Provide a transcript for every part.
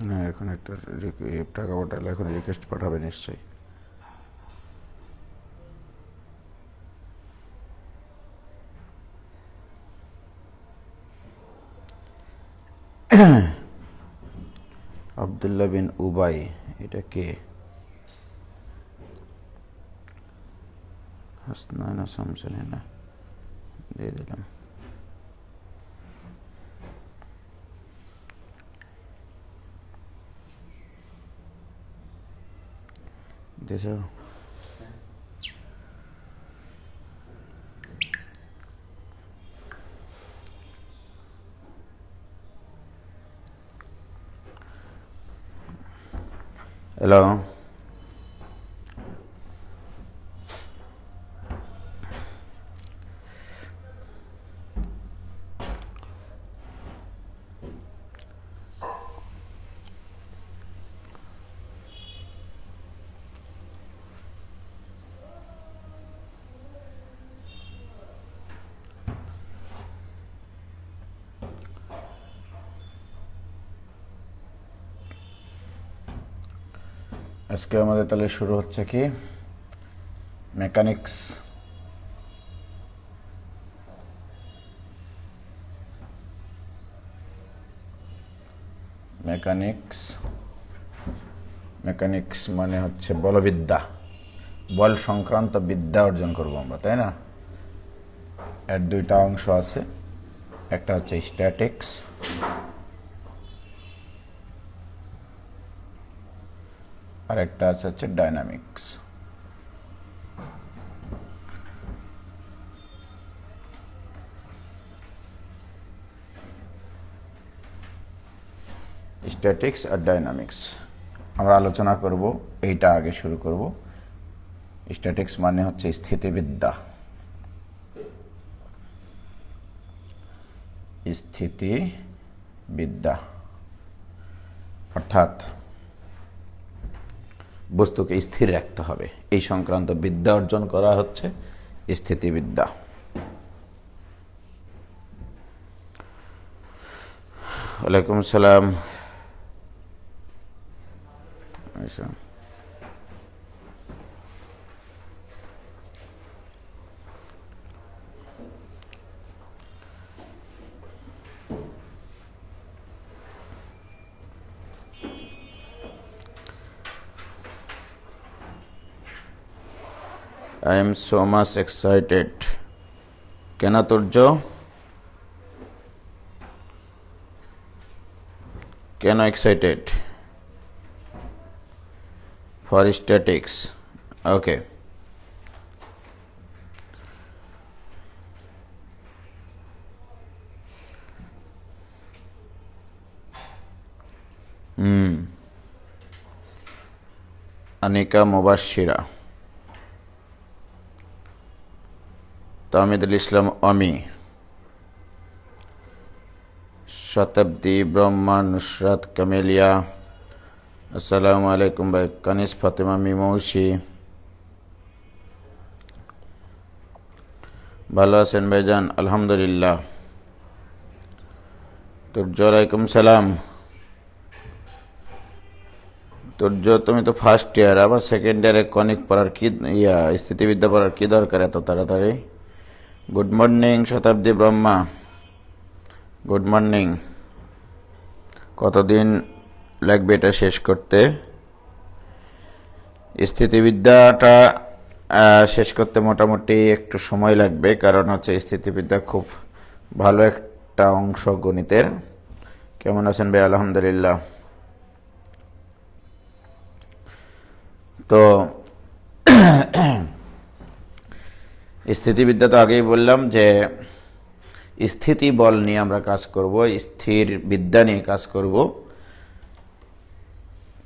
না, এখন একটা টাকা পাঠালে এখন রিকোয়েস্ট পাঠাবে নিশ্চয়ই। আবদুল্লাহ বিন উবাই, এটা কে? হাসনাইনা শামসুনিনা দিয়ে দিলাম। দিয়েছ? হ্যালো, আজকে আমাদের তাহলে শুরু হচ্ছে কি মেকানিক্স। মেকানিক্স মেকানিক্স মানে হচ্ছে বলবিদ্যা, বল সংক্রান্ত বিদ্যা অর্জন করব আমরা, তাই না? এর দুইটা অংশ আছে, একটা হচ্ছে স্ট্যাটিক্স আর একটা আছে হচ্ছে ডাইনামিক্স। স্ট্যাটিক্স আর ডাইনামিক্স আমরা আলোচনা করব, এইটা আগে শুরু করব। স্ট্যাটিক্স মানে হচ্ছে স্থিতিবিদ্যা। স্থিতিবিদ্যা অর্থাৎ বস্তুকে স্থির রাখতে হবে, এই সংক্রান্ত বিদ্যা অর্জন করা হচ্ছে স্থিতিবিদ্যা। ওয়ালাইকুম আসসালাম। I am so much excited. কেন তুর্য? কেন excited? For statics. Okay. Anika মুবাশশিরা, তামিদুল ইসলাম অমি, শতাব্দী ব্রহ্মা, নুসরাত কামেলিয়া, আসসালামু আলাইকুম ভাই। কানিস ফাতেমা মিমৌসি, ভালো আছেন ভাইজান? আলহামদুলিল্লাহ। তুর্য, আলাইকুম সালাম। তুর্য, তুমি তো ফার্স্ট ইয়ার, আবার সেকেন্ড ইয়ারে কনিক পড়ার কি স্থিতিবিদ্যা পড়ার কি দরকার এত তাড়াতাড়ি? গুড মর্নিং শতাব্দী ব্রহ্মা, গুড মর্নিং। কতদিন লাগবে এটা শেষ করতে? স্থিতিবিদ্যাটা শেষ করতে মোটামুটি একটু সময় লাগবে, কারণ হচ্ছে স্থিতিবিদ্যা খুব ভালো একটা অংশ গণিতের। কেমন আছেন ভাই? আলহামদুলিল্লাহ। তো স্থিতিবিদ্যা তো আগেই বললাম যে স্থিতি বল নিয়ে আমরা কাজ করব, স্থির বিদ্যা নিয়ে কাজ করব।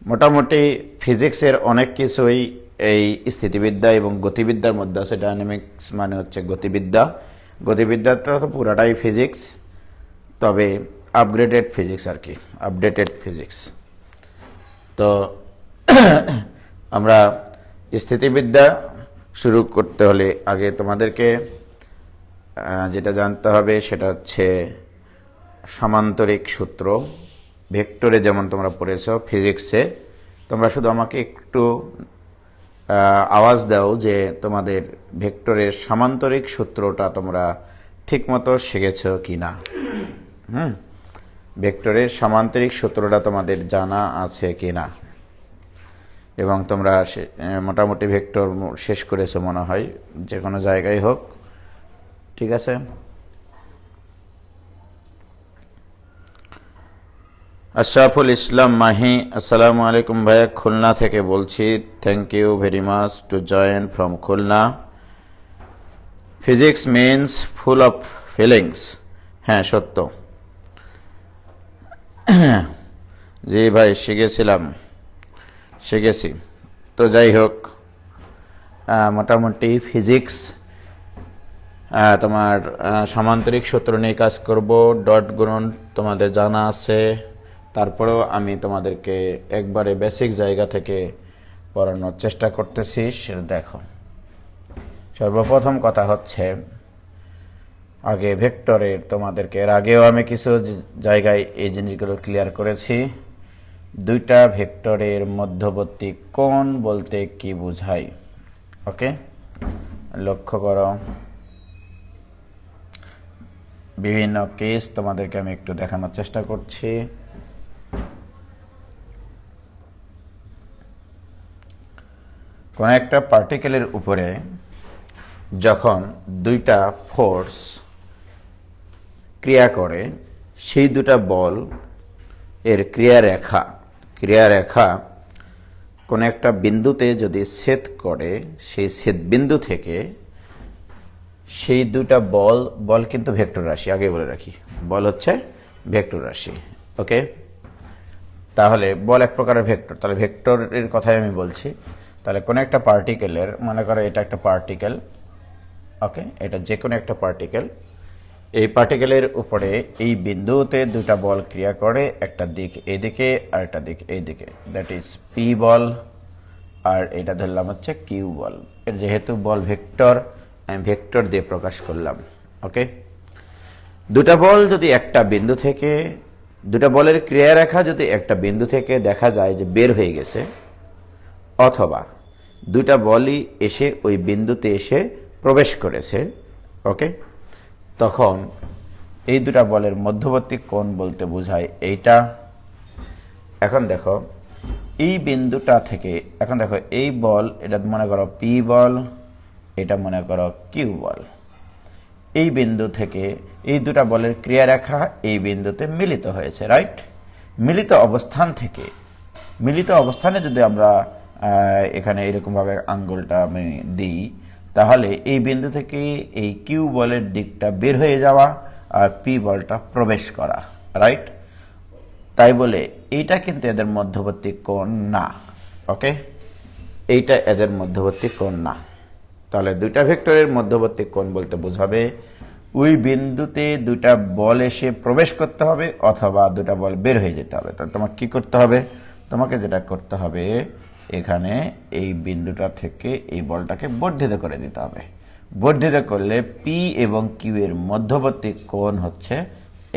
মোটামুটি ফিজিক্সের অনেক কিছুই এই স্থিতিবিদ্যা এবং গতিবিদ্যার মধ্যে আছে। ডাইনামিক্স মানে হচ্ছে গতিবিদ্যা, গতিবিদ্যাটা তো পুরাটাই ফিজিক্স, তবে আপগ্রেডেড ফিজিক্স আর কি, আপডেটেড ফিজিক্স। তো আমরা স্থিতিবিদ্যা শুরু করতে হলে আগে তোমাদেরকে যেটা জানতে হবে সেটা হচ্ছে সামান্তরিক সূত্র ভেক্টরে যেমন তোমরা পড়েছো ফিজিক্সে, তোমরা শুধু আমাকে একটু আওয়াজ দাও যে তোমাদের ভেক্টরের সামান্তরিক সূত্রটা তোমরা ঠিকমতো শিখেছো কিনা। ভেক্টরের সামান্তরিক সূত্রটা তোমাদের জানা আছে কিনা, এবং তোমরা মোটামুটি ভেক্টর শেষ করেছো মনে হয়, যে কোনো জায়গায় হোক। ঠিক আছে, আশরাফুল ইসলাম মাহি, আসসালামু আলাইকুম ভাইয়া, খুলনা থেকে বলছি। Thank you very much to join from Khulna. Physics means full of feelings. হ্যাঁ সত্য, জি ভাই শিখেছি। তো যাই হোক, মোটামুটি ফিজিক্স তোমার সামান্তরিক সূত্র নিয়ে কাজ করব। ডট গুণন তোমাদের জানা আছে, তারপরেও আমি তোমাদেরকে একবারে বেসিক জায়গা থেকে পড়ানোর চেষ্টা করতেছি। সেটা দেখো, সর্বপ্রথম কথা হচ্ছে আগে ভেক্টরের, তোমাদেরকে এর আগেও আমি কিছু জায়গায় এই জিনিসগুলো ক্লিয়ার করেছি। দুইটা ভেক্টরের মধ্যবর্তী কোণ বলতে কি বোঝায়। ওকে, লক্ষ্য করো, বিভিন্ন কেস তোমাদেরকে আমি একটু দেখানোর চেষ্টা করছি। কোন একটা পার্টিকেলের উপরে যখন দুইটা ফোর্স ক্রিয়া করে, সেই দুটা বল এর ক্রিয়ারেখা কোন একটা বিন্দুতে যদি ছেদ করে, সেই ছেদ বিন্দু থেকে সেই দুটা বল কিন্তু ভেক্টর রাশি। আগে বলে রাখি, বল হচ্ছে ভেক্টর রাশি। ওকে, তাহলে বল এক প্রকারের ভেক্টর। তাহলে ভেক্টরের কথাই আমি বলছি। তাহলে কোনো একটা পার্টিকেলের, মনে করো এটা একটা পার্টিকেল, ওকে, এটা যে কোনো একটা পার্টিকেল, এই পার্টিকেলের উপরে এই বিন্দুতে দুটা বল ক্রিয়া করে, একটা দিক এইদিকে আর একটা দিক এইদিকে, দ্যাট ইজ পি বল, আর এটা ধরলাম হচ্ছে কিউ বল। এর যেহেতু বল ভেক্টর, আমি ভেক্টর দিয়ে প্রকাশ করলাম। ওকে, দুটা বল যদি একটা বিন্দু থেকে, দুটা বলের ক্রিয়ারেখা যদি একটা বিন্দু থেকে দেখা যায় যে বের হয়ে গেছে, অথবা দুটা বলই এসে ওই বিন্দুতে এসে প্রবেশ করেছে, ওকে, তখন এই দুটা বলের মধ্যবর্তী কোণ বলতে বোঝায় এইটা। এখন দেখো এই বিন্দুটা থেকে, এখন দেখো এই বল, এটা মনে করো পি বল, এটা মনে করো কিউ বল। এই বিন্দু থেকে এই দুটা বলের ক্রিয়ারেখা এই বিন্দুতে মিলিত হয়েছে, রাইট? মিলিত অবস্থানে যদি আমরা এখানে এরকমভাবে আঙ্গুলটা আমি দিই, তাহলে এই বিন্দু থেকে এই কিউ বলের দিকটা বের হয়ে যাওয়া আর পি বলটা প্রবেশ করা, রাইট? তাই বলে এইটা কিন্তু এদের মধ্যবর্তী কোণ না। ওকে, এইটা এদের মধ্যবর্তী কোণ না। তাহলে দুইটা ভেক্টরের মধ্যবর্তী কোণ বলতে বোঝাবে ওই বিন্দুতে দুটা বল এসে প্রবেশ করতে হবে, অথবা দুটা বল বের হয়ে যেতে হবে। তাহলে তোমাকে কি করতে হবে? তোমাকে যেটা করতে হবে, এখানে এই বিন্দুটা থেকে এই বলটাকে বর্ধিত করে দিতে হবে। বর্ধিত করলে পি এবং কিউ এর মধ্যবর্তী কোণ হচ্ছে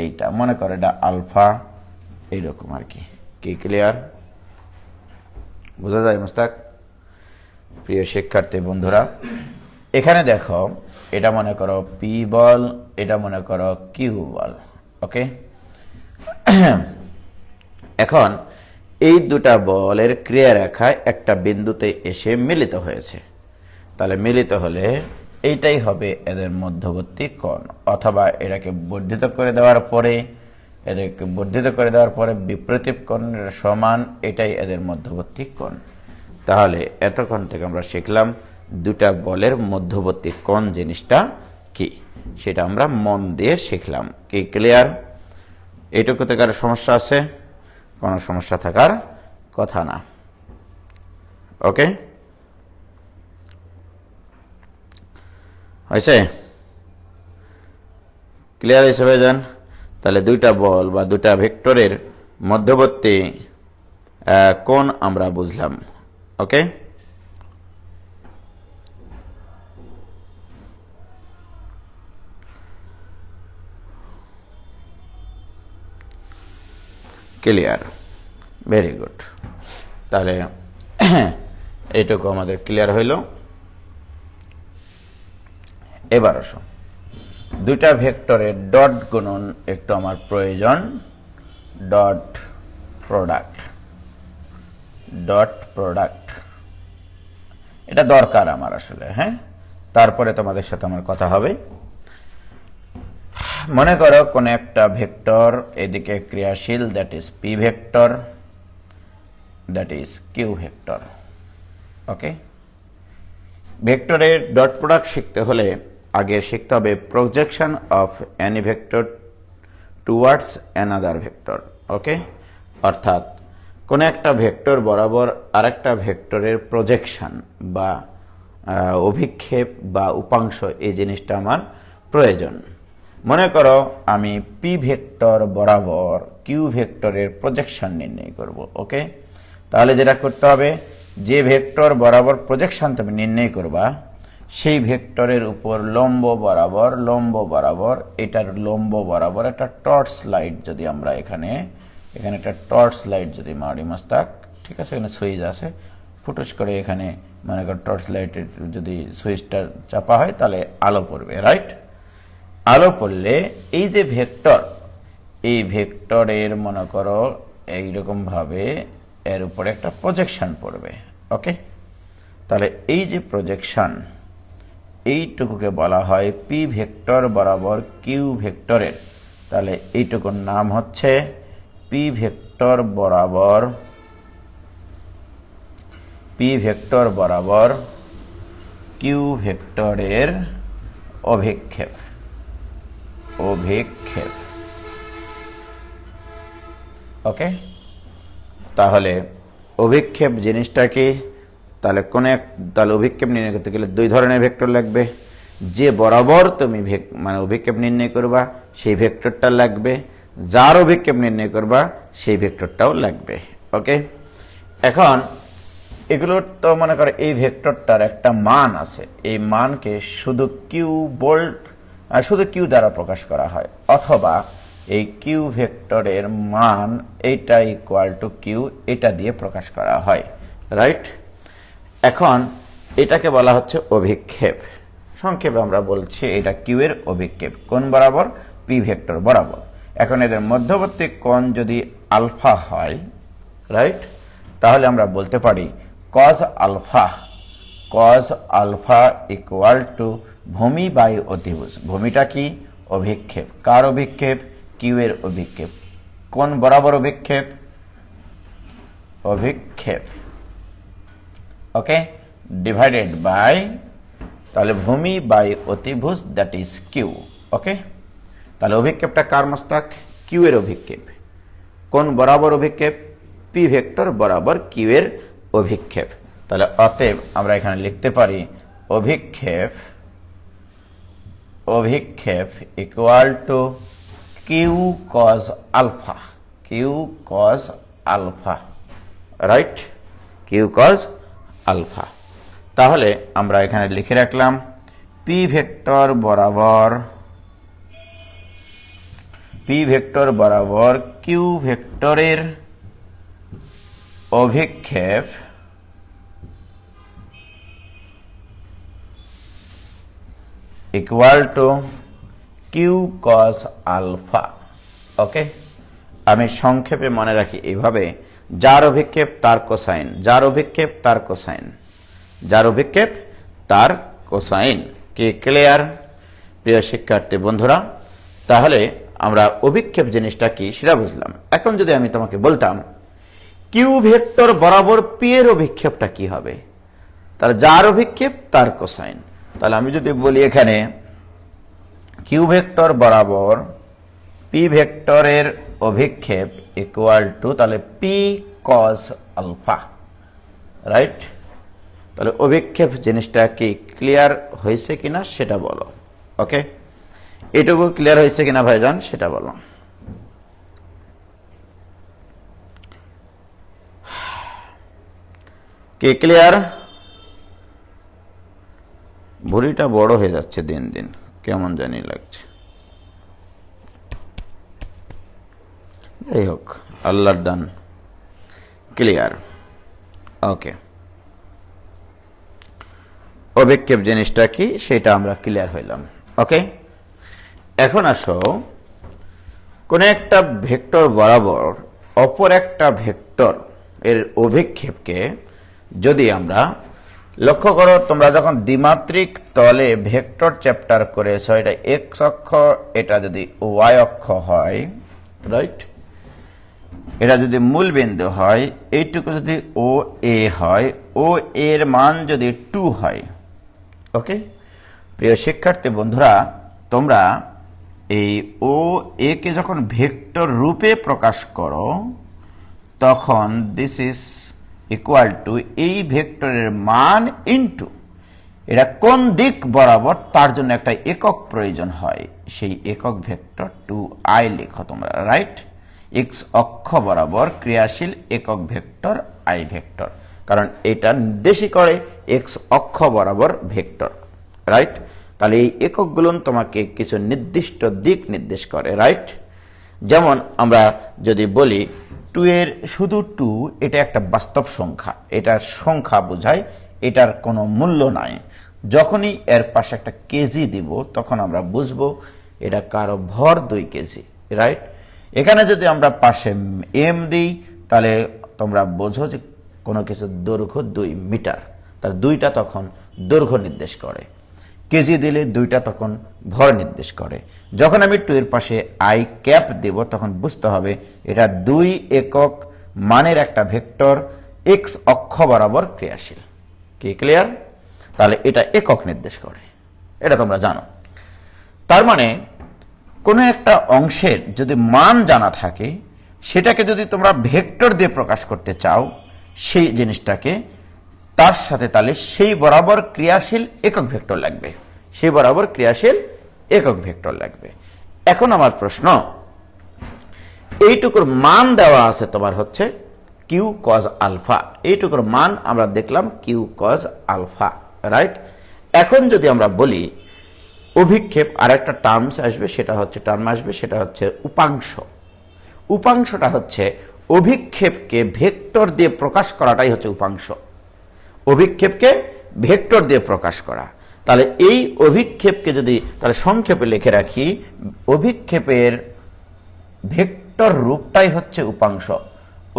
এইটা, মনে করো এটা আলফা, এইরকম আর কি। কি ক্লিয়ার? বোঝা যায় মুস্তাক? প্রিয় শিক্ষার্থী বন্ধুরা, এখানে দেখো, এটা মনে করো পি বল, এটা মনে করো কিউ বল। ওকে, এখন এই দুটা বলের ক্রিয়ারেখায় একটা বিন্দুতে এসে মিলিত হয়েছে। তাহলে মিলিত হলে এইটাই হবে এদের মধ্যবর্তী কোণ, অথবা এটাকে বর্ধিত করে দেওয়ার পরে বিপরীত কোণের সমান, এটাই এদের মধ্যবর্তী কোণ। তাহলে এতক্ষণ থেকে আমরা শিখলাম দুটা বলের মধ্যবর্তী কোণ জিনিসটা কি, সেটা আমরা মন দিয়ে শিখলাম। কি ক্লিয়ার? এইটুকু থেকে আর সমস্যা আছে? কোনো সমস্যা থাকার কথা না। ওকে, হয়েছে? ক্লিয়ার হয়েছে ভাইজান? তাহলে দুইটা বল বা দুটা ভেক্টরের মধ্যবর্তী কোণ আমরা বুঝলাম। ওকে, ক্লিয়ার, ভেরি গুড। তাহলে এইটুকু আমাদের ক্লিয়ার হইল। এবার আসো, দুইটা ভেক্টরের ডট গুণন একটু আমার প্রয়োজন। ডট প্রোডাক্ট, ডট প্রোডাক্ট এটা দরকার আমার আসলে, হ্যাঁ। তারপরে তোমাদের সাথে আমার কথা হবে। মনে করো কোন একটা ভেক্টর এদিকে ক্রিয়াশীল, that is P vector, that is Q vector. Okay, ভেক্টরের ডট প্রোডাক্ট শিখতে হলে আগে শিখতে হবে projection of any vector towards another vector. Okay, অর্থাৎ কোন একটা ভেক্টর বরাবর আরেকটা ভেক্টরের প্রজেকশন বা অভিক্ষেপ বা উপাংশ, এই জিনিসটা আমার প্রয়োজন। মনে করো আমি পি ভেক্টর বরাবর কিউ ভেক্টরের প্রজেকশন নির্ণয় করব। ওকে, তাহলে যেটা করতে হবে, যে ভেক্টর বরাবর প্রজেকশন তুমি নির্ণয় করবা সেই ভেক্টরের উপর লম্ব বরাবর এটার লম্ব বরাবর একটা টর্চ লাইট যদি আমরা এখানে একটা টর্চ লাইট যদি মারি মস্তাক, ঠিক আছে, এখানে সুইচ আছে, ফুটুস করে এখানে মনে করো টর্চ লাইটের যদি সুইচটা চাপা হয় তাহলে আলো পড়বে, রাইট। আলো পড়লে এই যে ভেক্টর, এই ভেক্টরের মনে করো এইরকম ভাবে এর উপরে একটা প্রজেকশন পড়বে। ওকে, তাহলে এই যে প্রজেকশন, এইটুকুকে বলা হয় পি ভেক্টর বরাবর কিউ ভেক্টরের। তাহলে এইটুকুর নাম হচ্ছে পি ভেক্টর বরাবর কিউ ভেক্টরের অভিক্ষেপ। ওকে, তাহলে অভিক্ষেপ জিনিসটা কি? তাহলে তাহলে অভিক্ষেপ নির্ণয় করতে গেলে দুই ধরনের ভেক্টর লাগবে। যে বরাবর তুমি অভিক্ষেপ নির্ণয় করবা সেই ভেক্টরটা লাগবে, যার অভিক্ষেপ নির্ণয় করবা সেই ভেক্টরটাও লাগবে। ওকে, এখন এগুলোর তো মনে করো এই ভেক্টরটার একটা মান আছে, এই মানকে শুধু কিউ দ্বারা প্রকাশ করা হয়, অথবা এই কিউ ভেক্টরের মান এইটা ইকুয়াল টু কিউ, এটা দিয়ে প্রকাশ করা হয়, রাইট। এখন এটাকে বলা হচ্ছে অভিক্ষেপ। সংক্ষেপে আমরা বলছি এটা কিউ এর অভিক্ষেপ, কোন বরাবর? পি ভেক্টর বরাবর। এখন এদের মধ্যবর্তী কোণ যদি আলফা হয়, রাইট, তাহলে আমরা বলতে পারি কজ আলফা ইকুয়াল টু ভূমি বাই অতিভুজ। ভূমিটা কি? অভিক্ষেপ। কার অভিক্ষেপ? কিউ এর অভিক্ষেপ। কোন বরাবর অভিক্ষেপ? ওকে, ডিভাইডেড বাই, তাহলে ভূমি বাই অতিভুজ, দ্যাট ইজ কিউ। ওকে, তাহলে অভিক্ষেপটা কার মস্তাক? কিউ এর অভিক্ষেপ। কোন বরাবর অভিক্ষেপ? পি ভেক্টর বরাবর কিউ এর অভিক্ষেপ। তাহলে অতএব আমরা এখানে লিখতে পারি অভিক্ষেপ equal to Q cos alpha, right, Q cos alpha. তাহলে আমরা এখানে লিখে রাখলাম পি ভেক্টর বরাবর কিউ ভেক্টরের অভিক্ষেপ equal to Q cos alpha. Okay, আমি সংক্ষেপে মনে রাখি এইভাবে, যার অভিক্ষেপ তার কোসাইন, তার কোসাইন। কি ক্লিয়ার প্রিয় শিক্ষার্থী বন্ধুরা? তাহলে আমরা অভিক্ষেপ জিনিসটা কি সেটা বুঝলাম। এখন যদি আমি তোমাকে বলতাম কিউ ভেক্টর বরাবর পি এর অভিক্ষেপটা কি হবে, তাহলে যার অভিক্ষেপ তার কোসাইন। তাহলে আমি যদি বলি এখানে কিউ ভেক্টর বরাবর পি ভেক্টরের অভিক্ষেপ ইকুয়াল টু, তাহলে পি কজ আলফা, রাইট। তাহলে অভিক্ষেপ জিনিসটা কি ক্লিয়ার হয়েছে কিনা সেটা বলো। ওকে, এটুকু ক্লিয়ার হয়েছে কিনা ভাইজান সেটা বলো। কি ক্লিয়ার? ভুঁড়িটা বড় হয়ে যাচ্ছে দিন দিন, কেমন জানি লাগছে। যাই হোক, আল্লাহর দান। ক্লিয়ার? ওকে, অভিক্ষেপ জিনিসটা কি সেটা আমরা ক্লিয়ার হইলাম। ওকে, এখন আসো কোন একটা ভেক্টর বরাবর অপর একটা ভেক্টর এর অভিক্ষেপকে যদি আমরা লক্ষ্য করো, তোমরা যখন দ্বিমাত্রিক তলে ভেক্টর চ্যাপ্টার করেছো, এটা এক্স অক্ষ, এটা যদি ওয়াই অক্ষ হয়, রাইট, এটা যদি মূল বিন্দু হয়, এইটুকু যদি ও এ হয়, ও এর মান যদি 2 হয়, ওকে প্রিয় শিক্ষার্থী বন্ধুরা, তোমরা এই ও এ কে যখন ভেক্টর রূপে প্রকাশ করো তখন দিস ইজ ইকুয়াল টু এই ভেক্টরের মান ইনটু এটা কোন দিক বরাবর তার জন্য একটা একক প্রয়োজন হয়, সেই একক ভেক্টর 2i লেখো তোমরা, রাইট। এক্স অক্ষ বরাবর ক্রিয়াশীল একক ভেক্টর আই ভেক্টর, কারণ এটা নির্দেশই করে এক্স অক্ষ বরাবর ভেক্টর, রাইট। তাহলে এই এককগুলো তোমাকে কিছু নির্দিষ্ট দিক নির্দেশ করে, রাইট। যেমন আমরা যদি বলি 2 এর শুধু 2, এটা একটা বাস্তব সংখ্যা, এটার সংখ্যা বোঝায়, এটার কোনো মূল্য নাই। যখনই এর পাশে একটা কেজি দিব তখন আমরা বুঝবো এটা কারো ভর 2 কেজি, রাইট। এখানে যদি আমরা পাশে এম দিই তাহলে তোমরা বোঝো যে কোনো কিছু দৈর্ঘ্য 2 মিটার, তার 2টা তখন দৈর্ঘ্য নির্দেশ করে। কেজি দিলে 2টা তখন ভর নির্দেশ করে। যখন আমি 2 এর পাশে আই ক্যাপ দেব তখন বুঝতে হবে এটা 2 একক মানের একটা ভেক্টর এক্স অক্ষ বরাবর ক্রিয়াশীল। কি ক্লিয়ার? তাহলে এটা একক নির্দেশ করে, এটা তোমরা জানো। তার মানে কোনো একটা অংশের যদি মান জানা থাকে, সেটাকে যদি তোমরা ভেক্টর দিয়ে প্রকাশ করতে চাও, সেই জিনিসটাকে তার সাথে তাহলে সেই বরাবর ক্রিয়াশীল একক ভেক্টর লাগবে, সেই বরাবর ক্রিয়াশীল একক ভেক্টর লাগবে। এখন আমার প্রশ্ন, এইটুকুর মান দেওয়া আছে তোমার হচ্ছে কিউ কজ আলফা, এইটুকুর মান আমরা দেখলাম কিউ কজ আলফা, রাইট। এখন যদি আমরা বলি অভিক্ষেপ, আর একটা টার্মস আসবে, সেটা হচ্ছে উপাংশ। উপাংশটা হচ্ছে অভিক্ষেপকে ভেক্টর দিয়ে প্রকাশ করাটাই হচ্ছে উপাংশ, অভিক্ষেপকে ভেক্টর দিয়ে প্রকাশ করা। তাহলে এই অভিক্ষেপকে যদি তাহলে সংক্ষেপে লিখে রাখি, অভিক্ষেপের ভেক্টর রূপটাই হচ্ছে উপাংশ,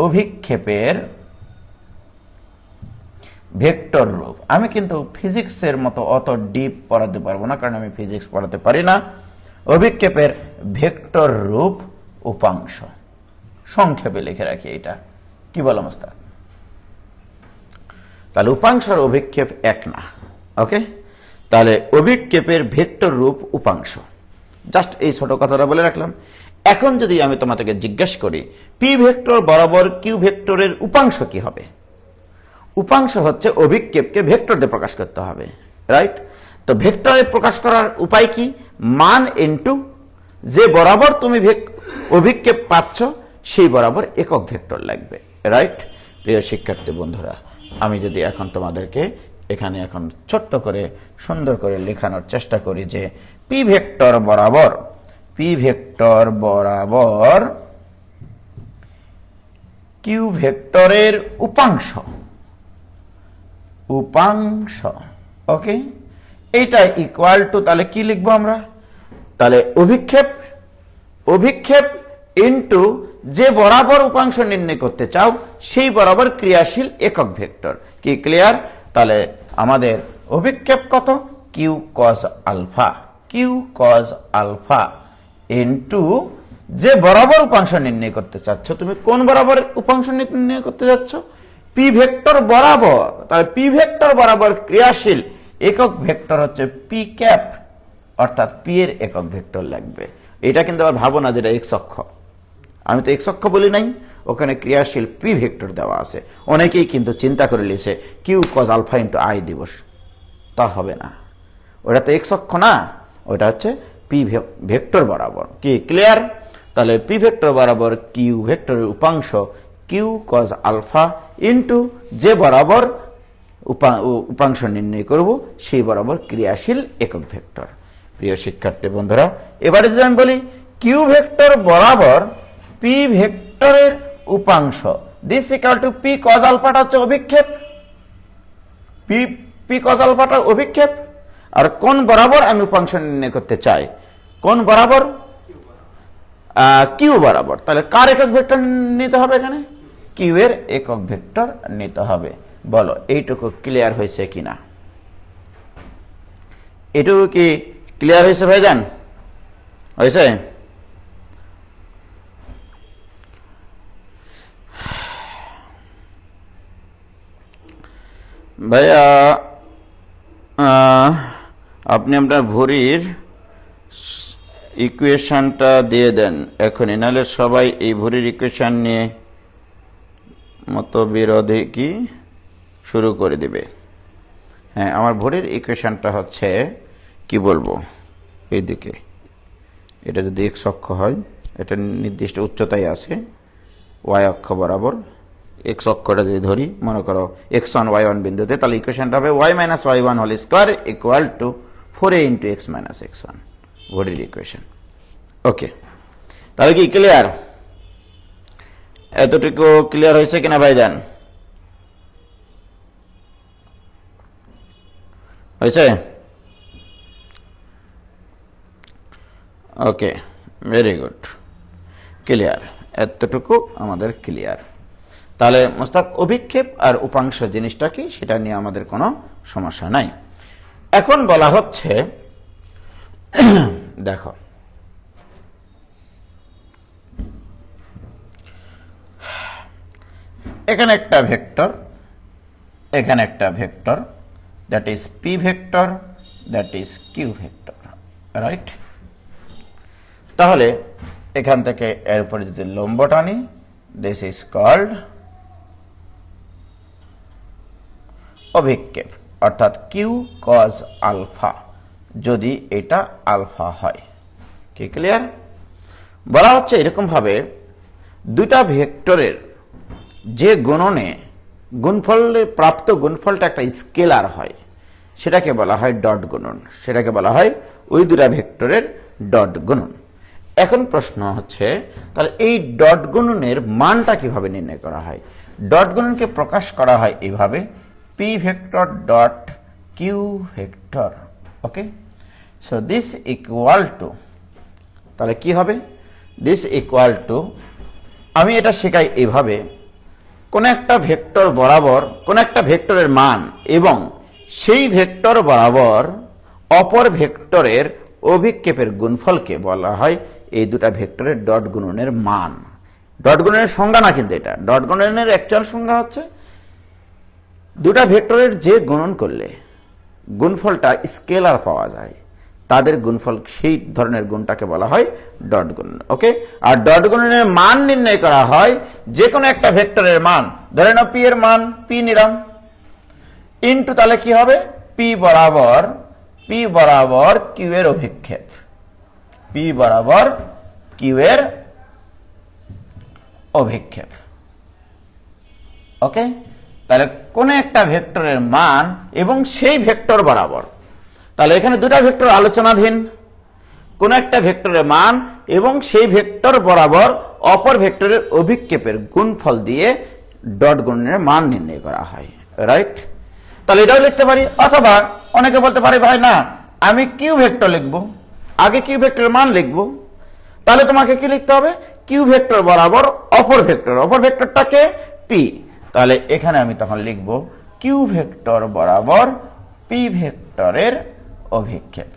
অভিক্ষেপের ভেক্টর রূপ। আমি কিন্তু ফিজিক্সের মতো অত ডিপ পড়াতে পারবো না, কারণ আমি ফিজিক্স পড়াতে পারি না। অভিক্ষেপের ভেক্টর রূপ উপাংশ, সংক্ষেপে লিখে রাখি এটা। কি বলো মোস্তাক? তাহলে উপাংশ আর অভিক্ষেপ এক না, ওকে। তাহলে অভিক্ষেপের ভেক্টর রূপ উপাংশ, জাস্ট এই ছোট কথাটা বলে রাখলাম। এখন যদি আমি তোমাদেরকে জিজ্ঞাসা করি পি ভেক্টর বরাবর কিউ ভেক্টরের উপাংশ কি হবে? উপাংশ হচ্ছে অভিক্ষেপকে ভেক্টর দিয়ে প্রকাশ করতে হবে, রাইট। তো ভেক্টরে প্রকাশ করার উপায় কি? মান ইনটু যে বরাবর তুমি অভিক্ষেপ পাচ্ছ সেই বরাবর একক ভেক্টর লাগবে, রাইট। প্রিয় শিক্ষার্থী বন্ধুরা, আমি যদি এখন তোমাদেরকে এখানে এখন ছোট্ট করে সুন্দর করে লেখানোর চেষ্টা করি যে পি ভেক্টর বরাবর কিউ ভেক্টরের উপাংশ, ওকে, এইটা ইকুয়াল টু, তাহলে কি লিখবো আমরা? তাহলে অভিক্ষেপ ইনটু যে বরাবর উপাংশ নির্ণয় করতে চাও সেই বরাবর ক্রিয়াশীল একক ভেক্টর। কি ক্লিয়ার? তাহলে আমাদের অভিক্ষেপ কত? কিউ কজ আলফা ইনটু যে বরাবর উপাংশ নির্ণয় করতে চাচ্ছ। তুমি কোন বরাবর উপাংশ নির্ণয় করতে যাচ্ছ? পি ভেক্টর বরাবর। তাহলে পি ভেক্টর বরাবর ক্রিয়াশীল একক ভেক্টর হচ্ছে পি ক্যাপ, অর্থাৎ পি এর একক ভেক্টর লাগবে। এটা কিন্তু আবার ভাবো না যেটা এক্স অক্ষ, আমি তো এক্স অক্ষ বলি নাই, ওখানে ক্রিয়াশীল পি ভেক্টর দেওয়া আছে। অনেকেই কিন্তু চিন্তা করে নিয়েছে কিউ কজ আলফা ইন্টু আই দিবস, তা হবে না, ওটা তো এক্স অক্ষ না, ওটা হচ্ছে পি ভেক্টর বরাবর। কি ক্লিয়ার? তাহলে পি ভেক্টর বরাবর কিউ ভেক্টরের উপাংশ কিউ কজ আলফা ইন্টু যে বরাবর উপাংশ নির্ণয় করব সেই বরাবর ক্রিয়াশীল একক ভেক্টর। প্রিয় শিক্ষার্থী বন্ধুরা, এবারে যদি আমি বলি কিউ ভেক্টর বরাবর পি ভেক্টরের উপাংশ। This equal to P cos আলফাটা হচ্ছে অভিক্ষেপ, পি কজ আলফাটা অভিক্ষেপ, আর কোন বরাবর আমি উপাংশ নির্ণয় করতে চাই, কোন বরাবর, কিউ বরাবর। তাহলে কার একক ভেক্টর নিতে হবে এখানে, কিউ এর একক ভেক্টর নিতে হবে। বলো এইটুকু ক্লিয়ার হয়েছে কিনা, এটুকু কি ক্লিয়ার হয়েছে ভাইজান, হয়েছে? ভাইয়া আপনি আপনার ভরির ইকুয়েশনটা দিয়ে দেন এখনই, নাহলে সবাই এই ভরির ইকুয়েশন নিয়ে মতবিরোধে কি শুরু করে দিবে। হ্যাঁ, আমার ভরির ইকুয়েশনটা হচ্ছে কি বলবো, এইদিকে এটা যদি এক্স অক্ষ হয়, এটা নির্দিষ্ট উচ্চতায় আছে ওয়াই অক্ষ বরাবর, এক্স অক্ষটা যদি ধরি মনে করো x1 y1 বিন্দুতে, তাহলে ইকুয়েশনটা হবে y minus y1 whole square equal to 4a into x minus x1, ভরির ইকুয়েশন। ওকে, তাহলে কি ক্লিয়ার? এতটুকু ক্লিয়ার হয়েছে কিনা ভাইজান, হয়েছে? ওকে, ভেরি গুড, ক্লিয়ার, এতটুকু আমাদের ক্লিয়ার। তাহলে মোস্তাক অভিক্ষেপ আর উপাংশ জিনিসটা কি সেটা নিয়ে আমাদের কোনো সমস্যা নাই। এখন বলা হচ্ছে দেখো এখানে একটা ভেক্টর, এখানে একটা vector, that is P vector, that is Q vector, right? তাহলে এখান থেকে এর উপরে যদি লম্ব টানি, দিস ইজ কল্ড অভিক্ষেপ, অর্থাৎ কিউ কজ আলফা, যদি এটা আলফা হয়। কি ক্লিয়ার? বলা হচ্ছে এরকম ভাবে দুটা ভেক্টরের যে গুণনে গুণফলের প্রাপ্ত গুণফলটা একটা স্কেলার হয়, সেটাকে বলা হয় ডট গুণন, সেটাকে বলা হয় ওই দুটা ভেক্টরের ডট গুণন। এখন প্রশ্ন হচ্ছে তাহলে এই ডট গুণনের মানটা কিভাবে নির্ণয় করা হয়? ডট গুণনকে প্রকাশ করা হয় এইভাবে, P vector dot Q vector. Okay, so this equal to, তাহলে কি হবে? দিস ইকুয়াল টু, আমি এটা শেখাই এইভাবে, কোন একটা ভেক্টর বরাবর কোন একটা ভেক্টরের মান এবং সেই ভেক্টর বরাবর অপর ভেক্টরের অভিক্ষেপের গুণফলকে বলা হয় এই দুটা ভেক্টরের ডট গুণনের মান। ডট গুণনের সংজ্ঞা না, কিন্তু এটা ডট গুণনের অ্যাকচুয়াল সংজ্ঞা হচ্ছে দুটা ভেক্টরের যে গুণন করলে গুণফলটা স্কেলার পাওয়া যায়, তাদের গুণফল, সেই ধরনের গুণটাকে বলা হয় ডট গুণন। ওকে, আর ডট গুণনের মান নির্ণয় করা হয় যে কোনো একটা ভেক্টরের মান, ধরে নাও পি এর মান পি নিলাম, ইনটু তাহলে কি হবে, পি বরাবর কিউ এর অভিক্ষেপ, পি বরাবর কিউ এর অভিক্ষেপ। ওকে, তাহলে কোন একটা ভেক্টরের মান এবং সেই ভেক্টর বরাবর, তাহলে এখানে দুটা ভেক্টর আলোচনাধীন, কোন একটা ভেক্টরের মান এবং সেই ভেক্টর বরাবর অপর ভেক্টরের অভিক্ষেপের গুণফল দিয়ে ডট গুণনের মান নির্ণয় করা হয়, রাইট? তাহলে এটাও লিখতে পারি, অথবা অনেকে বলতে পারে ভাই না আমি কিউ ভেক্টর লিখবো, আগে কিউ ভেক্টরের মান লিখবো, তাহলে তোমাকে কি লিখতে হবে, কিউ ভেক্টর বরাবর অপর ভেক্টরটাকে পি, তাহলে এখানে আমি তখন লিখব কিউ ভেক্টর বরাবর পি ভেক্টরের অভিক্ষেপ।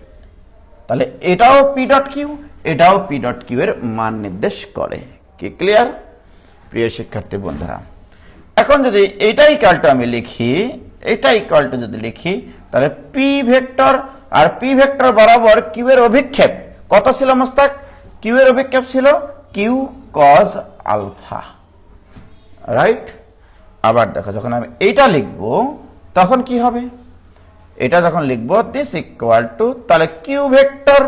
তাহলে এটাও পি ডট কিউ, এটাও পি ডট কিউ এর মান নির্দেশ করে। কি ক্লিয়ার প্রিয় শিক্ষার্থী বন্ধুরা? এখন যদি এটা ইকুয়াল টু আমি লিখি, এটা ইকুয়াল টু যদি লিখি, তাহলে পি ভেক্টর আর পি ভেক্টর বরাবর কিউ এর অভিক্ষেপ কত ছিল মোস্তাক? কিউ এর অভিক্ষেপ ছিল কিউ কজ আলফা, রাইট? আবার দেখো যখন আমি এইটা লিখব তখন কি হবে, এটা যখন লিখব দিস ইকুয়াল টু, তাহলে Q vector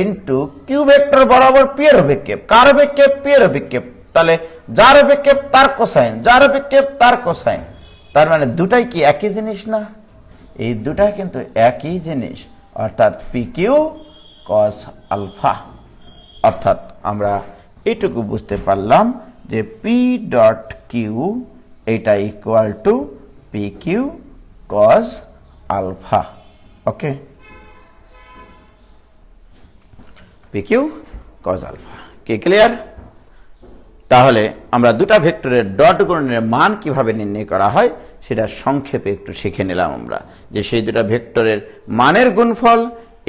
into Q vector বরাবর পি এর অভিক্ষেপ, কার অভিক্ষেপ? পি এর অভিক্ষেপ, তাহলে যার অভিক্ষেপ তার কোসাইন, যার অভিক্ষেপ তার কোসাইন, তার মানে দুটাই কি একই জিনিস না? এই দুটাই কিন্তু একই জিনিস, অর্থাৎ পি কিউ কস আলফা। অর্থাৎ আমরা এইটুকু বুঝতে পারলাম যে পি ডট কিউ এটা equal to P Q cos alpha. Okay, P Q cos alpha. কি ক্লিয়ার? তাহলে আমরা দুটা ভেক্টরের ডট গুণনের মান কিভাবে নির্ণয় করা হয় সেটা সংক্ষেপে একটু শিখে নিলাম আমরা, যে সেই দুটা ভেক্টরের মানের গুণফল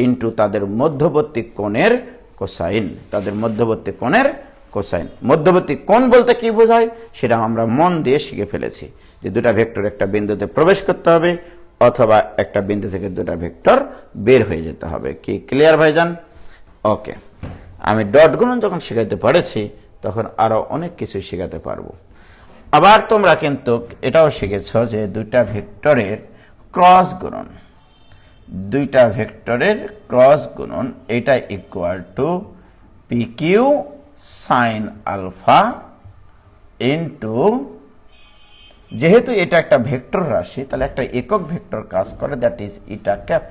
ইন্টু তাদের মধ্যবর্তী কোণের কোসাইন, তাদের মধ্যবর্তী কোণের কোসাইন। মধ্যবর্তী কোণ বলতে কি বোঝায় সেটা আমরা মন দিয়ে শিখে ফেলেছি, যে দুটা ভেক্টর একটা বিন্দুতে প্রবেশ করতে হবে অথবা একটা বিন্দু থেকে দুটা ভেক্টর বের হয়ে যেতে হবে। কি ক্লিয়ার ভাইজান? ওকে, আমি ডট গুণন যখন শেখাতে পারেছি তখন আরো অনেক কিছু শেখাতে পারবো। আবার তোমরা কিন্তু এটাও শিখেছ যে দুইটা ভেক্টরের ক্রস গুণন, দুইটা ভেক্টরের ক্রস গুণন এটা equal to P Q sine alpha into, যেহেতু এটা একটা ভেক্টর রাশি তাহলে একটা একক ভেক্টর কাজ করে, দ্যাট ইজ ইটা ক্যাপ।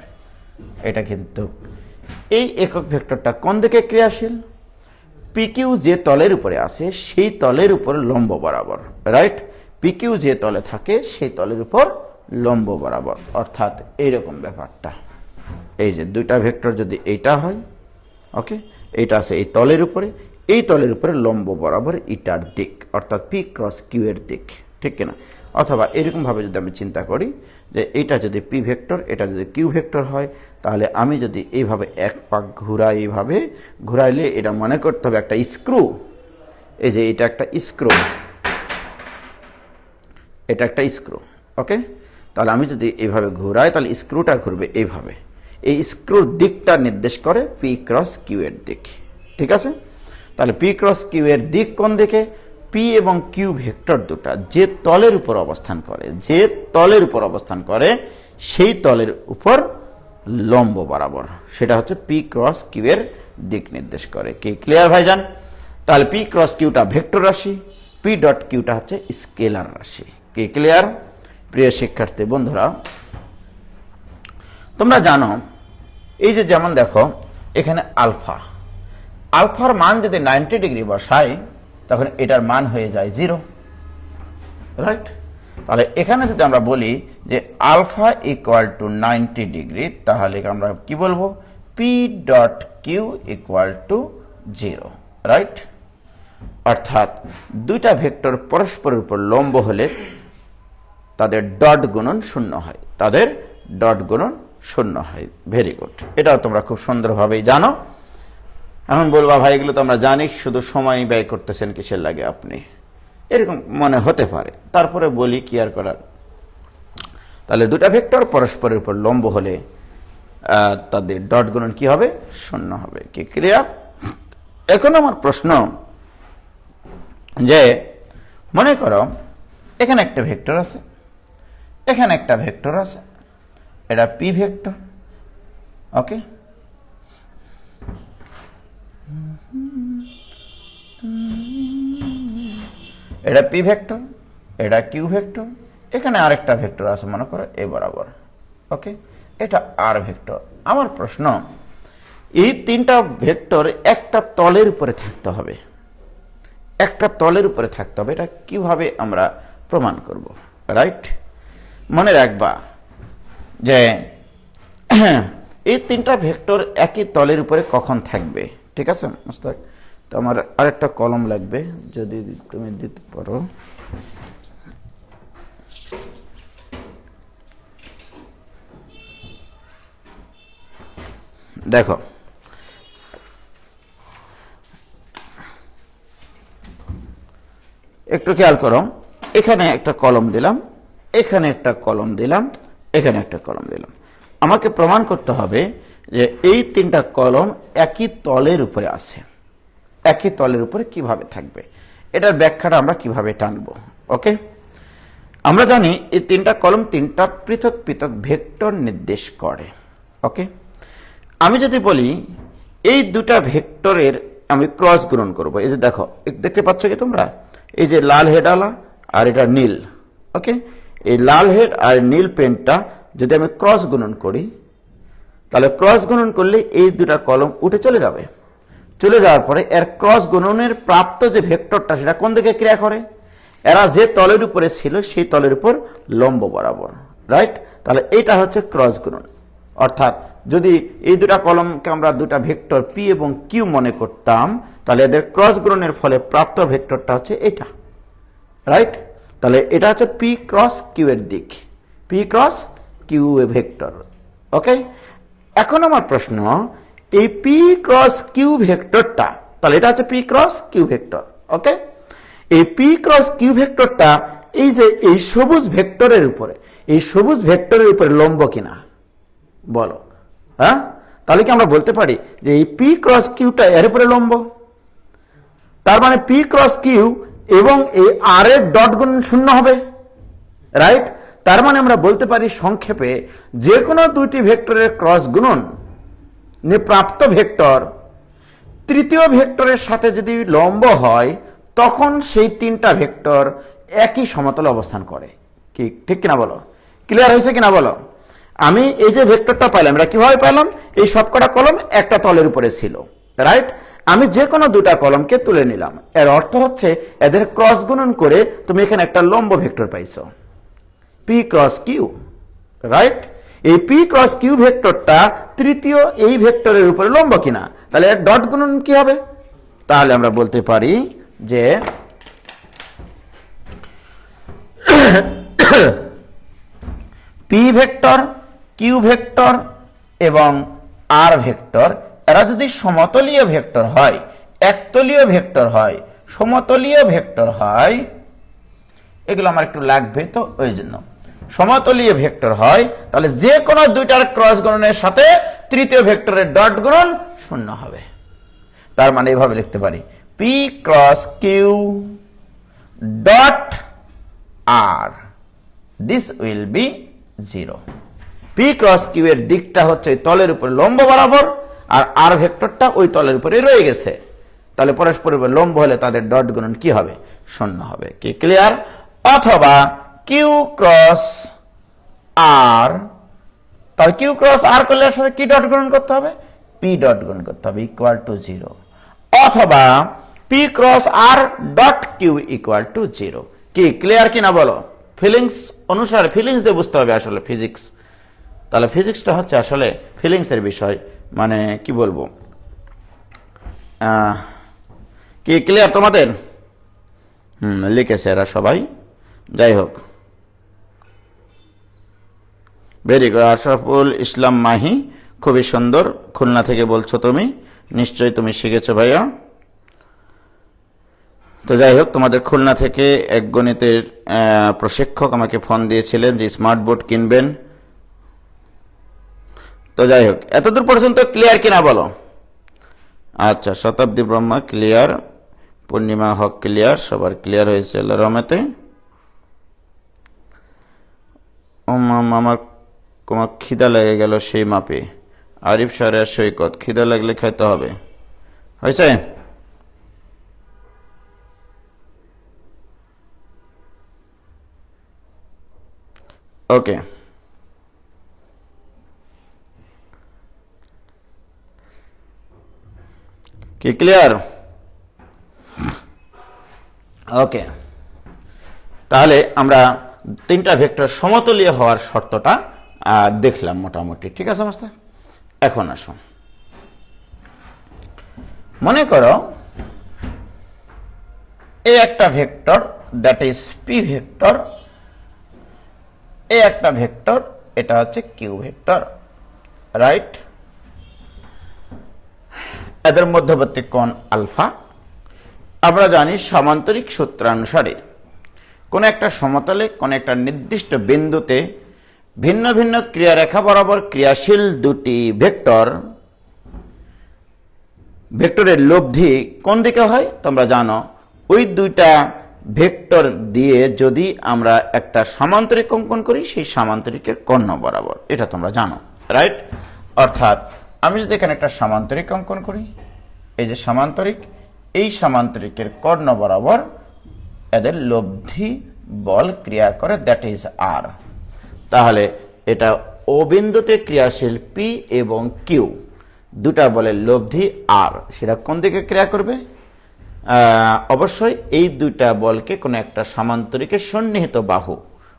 এটা কিন্তু এই একক ভেক্টরটা কোন দিকে ক্রিয়াশীল? পিকিউ যে তলের উপরে আছে সেই তলের উপর লম্ব বরাবর, রাইট? পিকিউ যে তলে থাকে সেই তলের উপর লম্ব বরাবর, অর্থাৎ এইরকম ব্যাপারটা। এই যে দুইটা ভেক্টর যদি এইটা হয়, ওকে, এইটা আছে এই তলের উপরে, এই তলের উপরে লম্ব বরাবর ইটার দিক, অর্থাৎ পি ক্রস কিউ এর দিক, ঠিক কিনা? অথবা এরকম ভাবে যদি আমি চিন্তা করি যে এটা যদি পি ভেক্টর, এটা যদি কিউ ভেক্টর হয়, তাহলে আমি যদি এইভাবে এক পাক ঘুরাই, এইভাবে ঘুরাইলে এটা মনে করতে হবে একটা স্ক্রু। এই যে এটা একটা স্ক্রু, এটা একটা স্ক্রু, ওকে? তাহলে আমি যদি এইভাবে ঘুরাই তাহলে স্ক্রুটা ঘুরবে এইভাবে, এই স্ক্রুর দিকটা নির্দেশ করে পি ক্রস কিউ এর দিক, ঠিক আছে? তাহলে পি ক্রস কিউ এর দিক কোন দিকে? পি এবং কিউ ভেক্টর দুটা যে তলের উপর অবস্থান করে, যে তলের উপর অবস্থান করে সেই তলের উপর লম্ব বরাবর, সেটা হচ্ছে পি ক্রস কিউ এর দিক নির্দেশ করে। কি ক্লিয়ার ভাইজান? তাহলে পি ক্রস কিউটা ভেক্টর রাশি, পি ডট কিউটা হচ্ছে স্কেলার রাশি। কি ক্লিয়ার প্রিয় শিক্ষার্থী বন্ধুরা? তোমরা জানো এই যে যেমন দেখো এখানে আলফা, আলফার মান যদি 90 ডিগ্রি বসাই তখন এটার মান হয়ে যায় 0, রাইট? তাহলে এখানে যদি আমরা বলি যে আলফা ইকুয়াল টু 90 ডিগ্রি, তাহলে আমরা কি বলবো? P dot Q equal to 0, right? অর্থাৎ দুইটা ভেক্টর পরস্পরের উপর লম্ব হলে তাদের ডট গুণন শূন্য হয়, তাদের ডট গুণন শূন্য হয়। ভেরি গুড, এটাও তোমরা খুব সুন্দরভাবেই জানো। এখন বলবা ভাই এগুলো তো আমরা জানি, শুধু সময় ব্যয় করতেছেন কিসের লাগে আপনি, এরকম মনে হতে পারে, তারপরে বলি কি আর করার। তাহলে দুটা ভেক্টর পরস্পরের উপর লম্ব হলে তাদের ডট গুণন কি হবে? শূন্য হবে। কি ক্লিয়ার? এখন আমার প্রশ্ন যে মনে করো এখানে একটা ভেক্টর আছে, এখানে একটা ভেক্টর আছে, এটা পি ভেক্টর, ওকে? এটা পি ভেক্টর, এটা কিউ ভেক্টর, এখানে আরেকটা ভেক্টর আছে মনে করো এ বরাবর, ওকে? এটা আর ভেক্টর। আমার প্রশ্ন, এই তিনটা ভেক্টর একটা তলের উপরে থাকতে হবে, একটা তলের উপরে থাকতে হবে। এটা কিভাবে আমরা প্রমাণ করব, রাইট? মনে রাখবা যে এই তিনটা ভেক্টর একই তলের উপরে কখন থাকবে, ঠিক আছে মুস্তাক? তো আমার আরেকটা কলম লাগবে, যদি তুমি দিতে পারো। দেখো একটু খেয়াল করো, এখানে একটা কলম দিলাম, এখানে একটা কলম দিলাম, এখানে একটা কলম দিলাম। আমাকে প্রমাণ করতে হবে যে এই তিনটা কলম একই তলের উপরে আছে, একই তলের উপরে কিভাবে থাকবে, এটার ব্যাখ্যাটা আমরা কিভাবে টানবো, ওকে? আমরা জানি এই তিনটা কলম তিনটা পৃথক পৃথক ভেক্টর নির্দেশ করে, ওকে? আমি যদি বলি এই দুটা ভেক্টরের আমি ক্রস গুণন করব, এই যে দেখো দেখতে পাচ্ছ কি তোমরা, এই যে লাল হেডওয়ালা আর এটা নীল, ওকে? এই লাল হেড আর নীল পেনটা যদি আমি ক্রস গুণন করি, তাহলে ক্রস গুণন করলে এই দুটা কলম উঠে চলে যাবে। চলে যাওয়ার পরে এর ক্রস গুণনের প্রাপ্ত যে ভেক্টরটা সেটা কোন দিকে ক্রিয়া করে, এরা যে তলের উপরে ছিল সেই তলের উপর লম্ব বরাবর, রাইট। তাহলে এটা হচ্ছে ক্রস গুণন। অর্থাৎ যদি এই দুটা কলমকে আমরা দুটা ভেক্টর পি এবং কিউ মনে করতাম, তাহলে এদের ক্রস গুণনের ফলে প্রাপ্ত ভেক্টরটা হচ্ছে এটা, রাইট। তাহলে এটা হচ্ছে পি ক্রস কিউ এর দিক, পি ক্রস কিউ ভেক্টর। ওকে, এখন আমার প্রশ্ন, এই পি ক্রস কিউ ভেক্টরটা, তাহলে এটা হচ্ছে পি ক্রস কিউ ভেক্টর। ওকে, এই পি ক্রস কিউ ভেক্টরটা এই যে এই সবুজ ভেক্টরের উপরে, এই সবুজ ভেক্টরের উপরে লম্ব কিনা বলো, হ্যাঁ? তাহলে কি আমরা বলতে পারি যে এই পি ক্রস কিউটা এর উপরে লম্ব? তার মানে পি ক্রস কিউ এবং এই আর এর ডট গুণন শূন্য হবে, রাইট। তার মানে আমরা বলতে পারি সংক্ষেপে, যে কোনো দুইটি ভেক্টরের ক্রস গুণন প্রাপ্ত ভেক্টর তৃতীয় ভেক্টরের সাথে যদি লম্ব হয়, তখন সেই তিনটা ভেক্টর একই সমতলে অবস্থান করে। কি ঠিক কিনা বলো? ক্লিয়ার হয়েছে কিনা বলো? আমি এই যে ভেক্টরটা পাইলাম, এটা কিভাবে পেলাম? এই সবকটা কলম একটা তলের উপরে ছিল, রাইট। আমি যে কোনো দুটা কলমকে তুলে নিলাম, এর অর্থ হচ্ছে এদের ক্রস গুণন করে তুমি এখানে একটা লম্ব ভেক্টর পাইছো, পি ক্রস কিউ, রাইট। এই পি ক্রস কিউ ভেক্টরটা তৃতীয় এই ভেক্টরের উপরে লম্ব কিনা, তাহলে এর ডট গুণন কি হবে? তাহলে আমরা বলতে পারি যে পি ভেক্টর, কিউ ভেক্টর এবং আর ভেক্টর এরা যদি সমতলীয় ভেক্টর হয়, একতলীয় ভেক্টর হয়, সমতলীয় ভেক্টর হয়, এগুলো আমার একটু লাগবে তো ওই জন্য, সমতলীয় ভেক্টর হয়, তাহলে যে কোনো দুইটার ক্রস গুণনের সাথে তৃতীয় ভেক্টরের ডট গুণন শূন্য হবে। তার মানে এইভাবে লিখতে পারি, P cross Q dot R, this will be 0। P cross Q এর দিকটা হচ্ছে তলের উপরে লম্ব বরাবর, আর আর ভেক্টরটা ওই তলের উপরে রয়ে গেছে, তাহলে পরস্পরের উপর লম্ব হলে তাদের ডট গুণন কি হবে? শূন্য হবে। কি ক্লিয়ার? অথবা কিউ ক্রস আর, তাহলে কিউ ক্রস আর করলে এর সাথে কি ডট গুণন করতে হবে? পি ডট গুণন করতে হবে, ইকুয়াল টু 0। অথবা P cross R dot Q equal to 0। কি ক্লিয়ার কিনা বলো? ফিলিংস অনুসারে, ফিলিংস দিয়ে বুঝতে হবে আসলে ফিজিক্স। তাহলে ফিজিক্সটা হচ্ছে আসলে ফিলিংসের বিষয়, মানে কি বলবো, কি ক্লিয়ার তোমাদের? লিখেছে এরা সবাই, যাই হোক, ভেরি গুড। আশরাফুল ইসলাম মাহি, খুবই সুন্দর, খুলনা থেকে বলছো তুমি, নিশ্চয়ই তুমি শিখেছো ভাইয়া। তো যাই হোক, তোমাদের খুলনা থেকে এক গণিতের প্রশিক্ষক আমাকে ফোন দিয়েছিলেন যে স্মার্ট বোর্ড কিনবেন। তো যাই হোক, এতদূর পর্যন্ত ক্লিয়ার কিনা বলো? আচ্ছা, শতাব্দী ব্রহ্মা ক্লিয়ার, পূর্ণিমা হক ক্লিয়ার, সবার ক্লিয়ার হয়েছে আল্লাহর রহমতে। আমার তোমার খিদা লেগে গেল সেই মাপে, আরিফ সারের সৈকত, খিদা লাগলে খাইতে হবে, হয়েছে? ওকে, কি ক্লিয়ার? ওকে, তাহলে আমরা তিনটা ভেক্টর সমতলীয় হওয়ার শর্তটা দেখলাম মোটামুটি, ঠিক আছে মাস্টার? এখন আসো, মনে করো এই একটা vector, that is P vector, এই একটা ভেক্টর, এটা হচ্ছে কিউ ভেক্টর, রাইট। এদের মধ্যবর্তী কোণ আলফা। আমরা জানি সামান্তরিক সূত্রানুসারে কোন একটা সমতলে কোন একটা নির্দিষ্ট বিন্দুতে ভিন্ন ভিন্ন ক্রিয়ারেখা বরাবর ক্রিয়াশীল দুটি ভেক্টরের লব্ধি কোন দিকে হয় তোমরা জানো। ওই দুইটা ভেক্টর দিয়ে যদি আমরা একটা সামান্তরিক অঙ্কন করি, সেই সামান্তরিকের কর্ণ বরাবর, এটা তোমরা জানো, রাইট। অর্থাৎ আমি যদি এখানে একটা সামান্তরিক অঙ্কন করি, এই যে সামান্তরিক, এই সামান্তরিকের কর্ণ বরাবর এদের লব্ধি বল ক্রিয়া করে, দ্যাট ইজ আর। তাহলে এটা ও বিন্দুতে ক্রিয়াশীল পি এবং কিউ দুটা বলের লব্ধি আর, সেটা কোন দিকে ক্রিয়া করবে? অবশ্যই এই দুইটা বলকে কোনো একটা সামান্তরিকের সন্নিহিত বাহু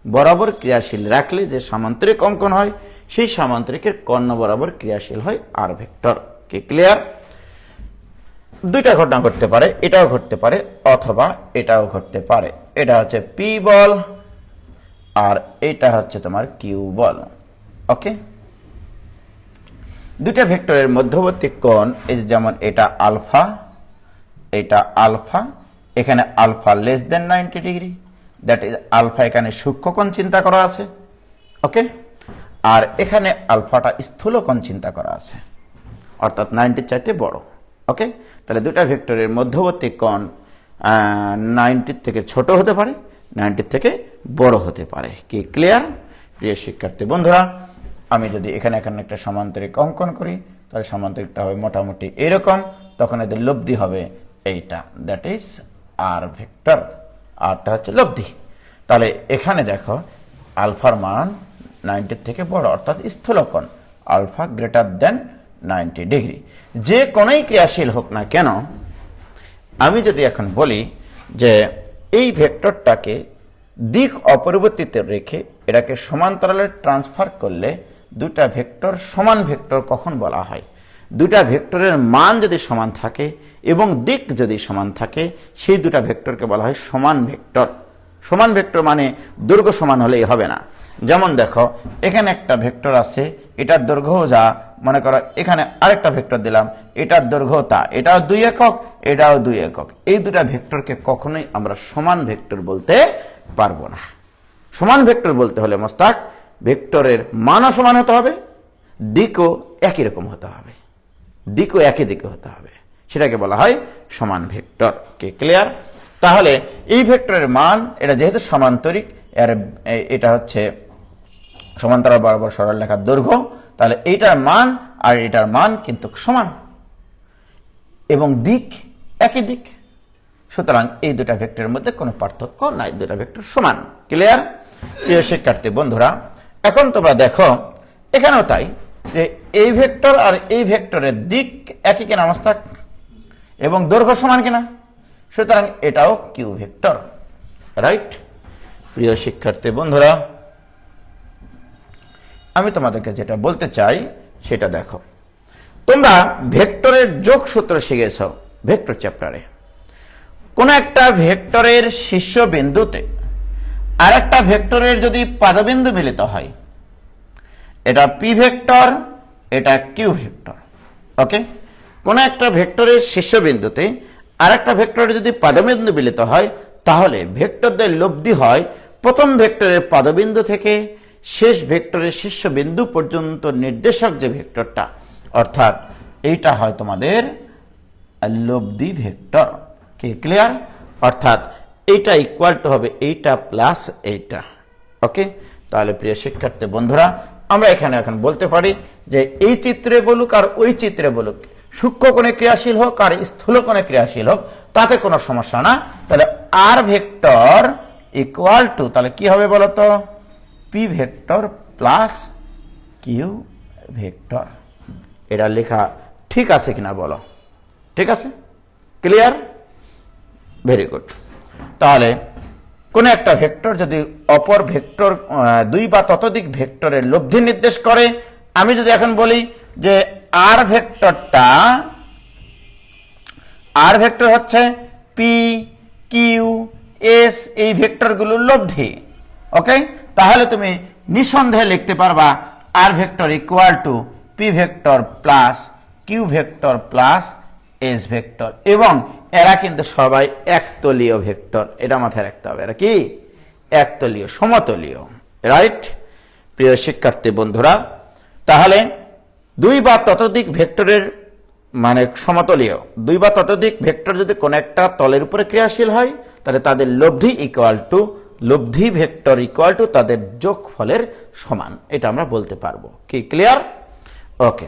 বরাবর ক্রিয়াশীল রাখলে যে সামান্তরিক অঙ্কন হয়, সেই সামান্তরিকের কর্ণ বরাবর ক্রিয়াশীল হয় আর ভেক্টর। কি ক্লিয়ার? দুইটা ঘটনা ঘটতে পারে, এটাও ঘটতে পারে অথবা এটাও ঘটতে পারে। এটা হচ্ছে পি বল আর এটা হচ্ছে তোমার কিউ বল। ওকে, দুইটা ভেক্টরের মধ্যবর্তী কোণ, এই যেমন এটা আলফা, এটা আলফা, এখানে alpha less than 90 degree, that is alpha এখানে সূক্ষ্ম কোণ চিন্তা করা আছে। ওকে, আর এখানে আলফাটা স্থূল কোণ চিন্তা করা আছে, অর্থাৎ 90 চাইতে বড়। ওকে, তাহলে দুটা ভেক্টরের মধ্যবর্তী কোণ 90 থেকে ছোট হতে পারে, 90 থেকে বড় হতে পারে। কি ক্লিয়ার? প্রিয় শিক্ষার্থী বন্ধুরা, আমি যদি এখানে একটা সমান্তরিক অঙ্কন করি, তাহলে সমান্তরিকটা হবে মোটামুটি এরকম, তখন এদের লব্ধি হবে এইটা, দ্যাট ইজ আর ভেক্টর, আরটা হচ্ছে লব্ধি। তাহলে এখানে দেখো আলফার মান 90 থেকে বড়, অর্থাৎ স্থূলকোণ, আলফা গ্রেটার দেন 90 ডিগ্রি। যে কোনই ক্রিয়াশীল হোক না কেন, আমি যদি এখন বলি যে এই ভেক্টরটাকে দিক অপরিবর্তিত রেখে এটাকে সমান্তরালে ট্রান্সফার করলে দুটা ভেক্টর সমান ভেক্টর কখন বলা হয়? দুটা ভেক্টরের মান যদি সমান থাকে এবং দিক যদি সমান থাকে, সেই দুটা ভেক্টরকে বলা হয় সমান ভেক্টর। সমান ভেক্টর মানে দৈর্ঘ্য সমান হলেই হবে না। যেমন দেখো এখানে একটা ভেক্টর আছে, এটার দৈর্ঘ্য যা, মনে করো এখানে আরেকটা ভেক্টর দিলাম, এটার দৈর্ঘ্য তা, এটাও 2 একক, এটাও 2 একক। এই দুটা ভেক্টরকে কখনোই আমরা সমান ভেক্টর বলতে পারবো না। সমান ভেক্টর বলতে হলে মোস্তাক ভেক্টরের মানও সমান হতে হবে, দিকও একই রকম হতে হবে, দিকও একই দিকে হতে হবে, সেটাকে বলা হয় সমান ভেক্টর। কে ক্লিয়ার? তাহলে এই ভেক্টরের মান, এটা যেহেতু সমান্তরিক, এটা হচ্ছে সমান্তরাল বরাবর সরল রেখার দৈর্ঘ্য, তাহলে এইটার মান আর এটার মান কিন্তু সমান এবং দিক একই দিক। সুতরাং এই দুটা ভেক্টরের মধ্যে কোনো পার্থক্য নাই, দুটা ভেক্টর সমান। ক্লিয়ার? প্রিয় শিক্ষার্থী বন্ধুরা, এখন তোমরা দেখো এখানেও তাই, যে এই ভেক্টর আর এই ভেক্টরের দিক একই কিনা মোস্তাক, এবং দৈর্ঘ্য সমান কিনা, সুতরাং এটাও কিউ ভেক্টর। রাইট? প্রিয় শিক্ষার্থী বন্ধুরা, আমি তোমাদেরকে যেটা বলতে চাই সেটা দেখো, তোমরা ভেক্টরের যোগসূত্র শিখেছ ভেক্টর চ্যাপ্টারে। কোন একটা ভেক্টরের শীর্ষবিন্দুতে আর একটা ভেক্টরের যদি পাদবিন্দু মিলিত হয়, এটা পি ভেক্টর, এটা কিউ ভেক্টর। ওকে, কোন একটা ভেক্টরের শীর্ষবিন্দুতে আর একটা ভেক্টরের যদি পাদবিন্দু মিলিত হয়, তাহলে ভেক্টরদের লব্ধি হয় প্রথম ভেক্টরের পাদবিন্দু থেকে শেষ ভেক্টরের শীর্ষবিন্দু পর্যন্ত নির্দেশক যে ভেক্টরটা, অর্থাৎ এইটা হয় তোমাদের লব্ধি ভেক্টর। কি ক্লিয়ার? অর্থাৎ এইটা ইকুয়াল টু হবে এইটা প্লাস এইটা। ওকে, তাহলে প্রিয় শিক্ষার্থী বন্ধুরা, আমরা এখানে এখন বলতে পারি যে এই চিত্রে বলুক আর ওই চিত্রে বলুক, সূক্ষ্ম কোণে ক্রিয়াশীল হোক আর স্থূল কোণে ক্রিয়াশীল হোক, তাতে কোনো সমস্যা না। তাহলে আর ভেক্টর ইকুয়াল টু, তাহলে কি হবে বলতো, P vector plus Q vector. এটা লেখা ঠিক আছে কিনা বলো? ঠিক আছে? ক্লিয়ার? Very good. তাহলে কোন একটা ভেক্টর যদি অপর ভেক্টর, দুই বা ততোধিক ভেক্টরের লব্ধি নির্দেশ করে, আমি যদি এখন বলি যে আর ভেক্টরটা, আর ভেক্টর হচ্ছে পি কিউ এস, এই ভেক্টরগুলোর লব্ধি। ওকে, তাহলে তুমি নিঃসন্দেহে লিখতে পারবা R vector equal to P vector plus Q vector plus S vector, এবং এরা কিন্তু সবাই একতলীয় ভেক্টর। এটা মাথায় রাখতে হবে, এরা কি একতলীয়, সমতলীয়। রাইট? প্রিয় শিক্ষার্থী বন্ধুরা, তাহলে দুই বা ততোধিক ভেক্টরের মানে সমতলীয়, দুই বা ততোধিক ভেক্টর যদি কোন একটা তলের উপরে ক্রিয়াশীল হয়, তাহলে তাদের লব্ধি ইকুয়াল টু, লব্ধি ভেক্টর ইকুয়াল টু তাদের যোগফলের সমান, এটা আমরা বলতে পারবো। কি ক্লিয়ার? ওকে,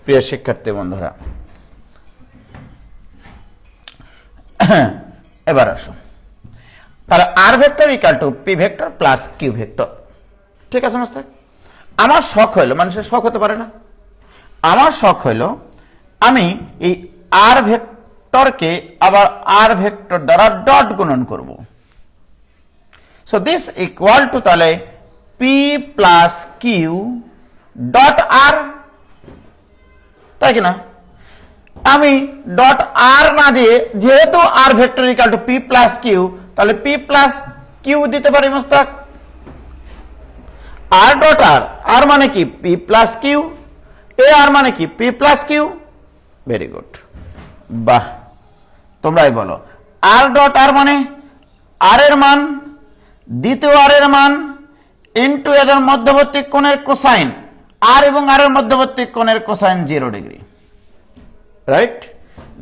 প্রিয় শিক্ষার্থী বন্ধুরা, এবার আসো, তাহলে R vector equal to P vector plus Q vector. ঠিক আছে মোস্তাক? আমার শখ হইলো, মানুষের শখ হতে পারে না, আমার শখ হইলো আমি এই আর ভেক্টরকে আবার আর ভেক্টর দ্বারা ডট গুণন করব। সো দিস ইকুয়াল টু তাহলে P plus Q dot R, তাই কিনা? আমি ডট আর না দিয়ে, যেহেতু R vector equal to P plus Q, তাহলে পি প্লাস কিউ দিতে পারি Mostak. R dot R, R মানে কি পি প্লাস কিউ, এ আর মানে কি P plus Q. Very good, বাহ, তোমরাই বলো। আর ডট আর মানে আর এর মান, দ্বিতীয় আর এর মান ইন্টু এদের মধ্যবর্তী কোণের কোসাইন, আর এবং আর এর মধ্যবর্তী কোণের cosine 0 degree, right?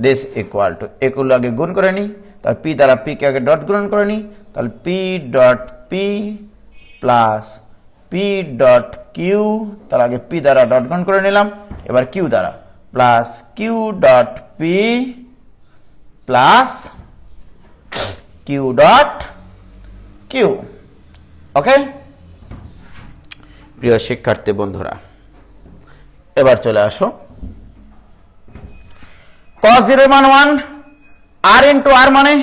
This equal two, এগুলো আগে গুণ করে নিই, তাহলে পি দ্বারা পি কে আগে ডট গুণন করে নিই, তাহলে P dot P plus P dot Q, তার আগে পি দ্বারা ডট গুণ করে নিলাম, এবার কিউ দ্বারা plus Q dot P plus Q dot Q. Okay প্রিয় শিক্ষার্থী বন্ধুরা, এবার চলে আসো। cos 0 মান 1, আর ইন্টু আর মানে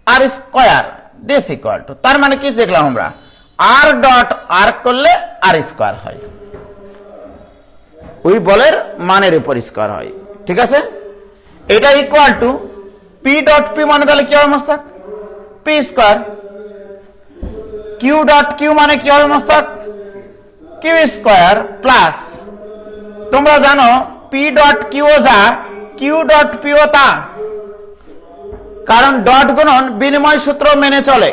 আর স্কোয়ার, দিস ইকুয়াল টু, তার মানে কি দেখলাম আমরা, আর ডট আর করলে আর স্কোয়ার হয়, ওই বলের মানের উপর স্কোয়ার হয়, ঠিক আছে? এটা equal to P dot P মানে তাহলে কি হবে Mostak? P square. Q dot Q মানে কি হবে মোস্তাক? কিউ স্কোয়ার প্লাস, তোমরা জানো পি ডট কিউ যা, কিউ ডট পিও তা, কারণ ডট গুণন বিনিময় সূত্র মেনে চলে।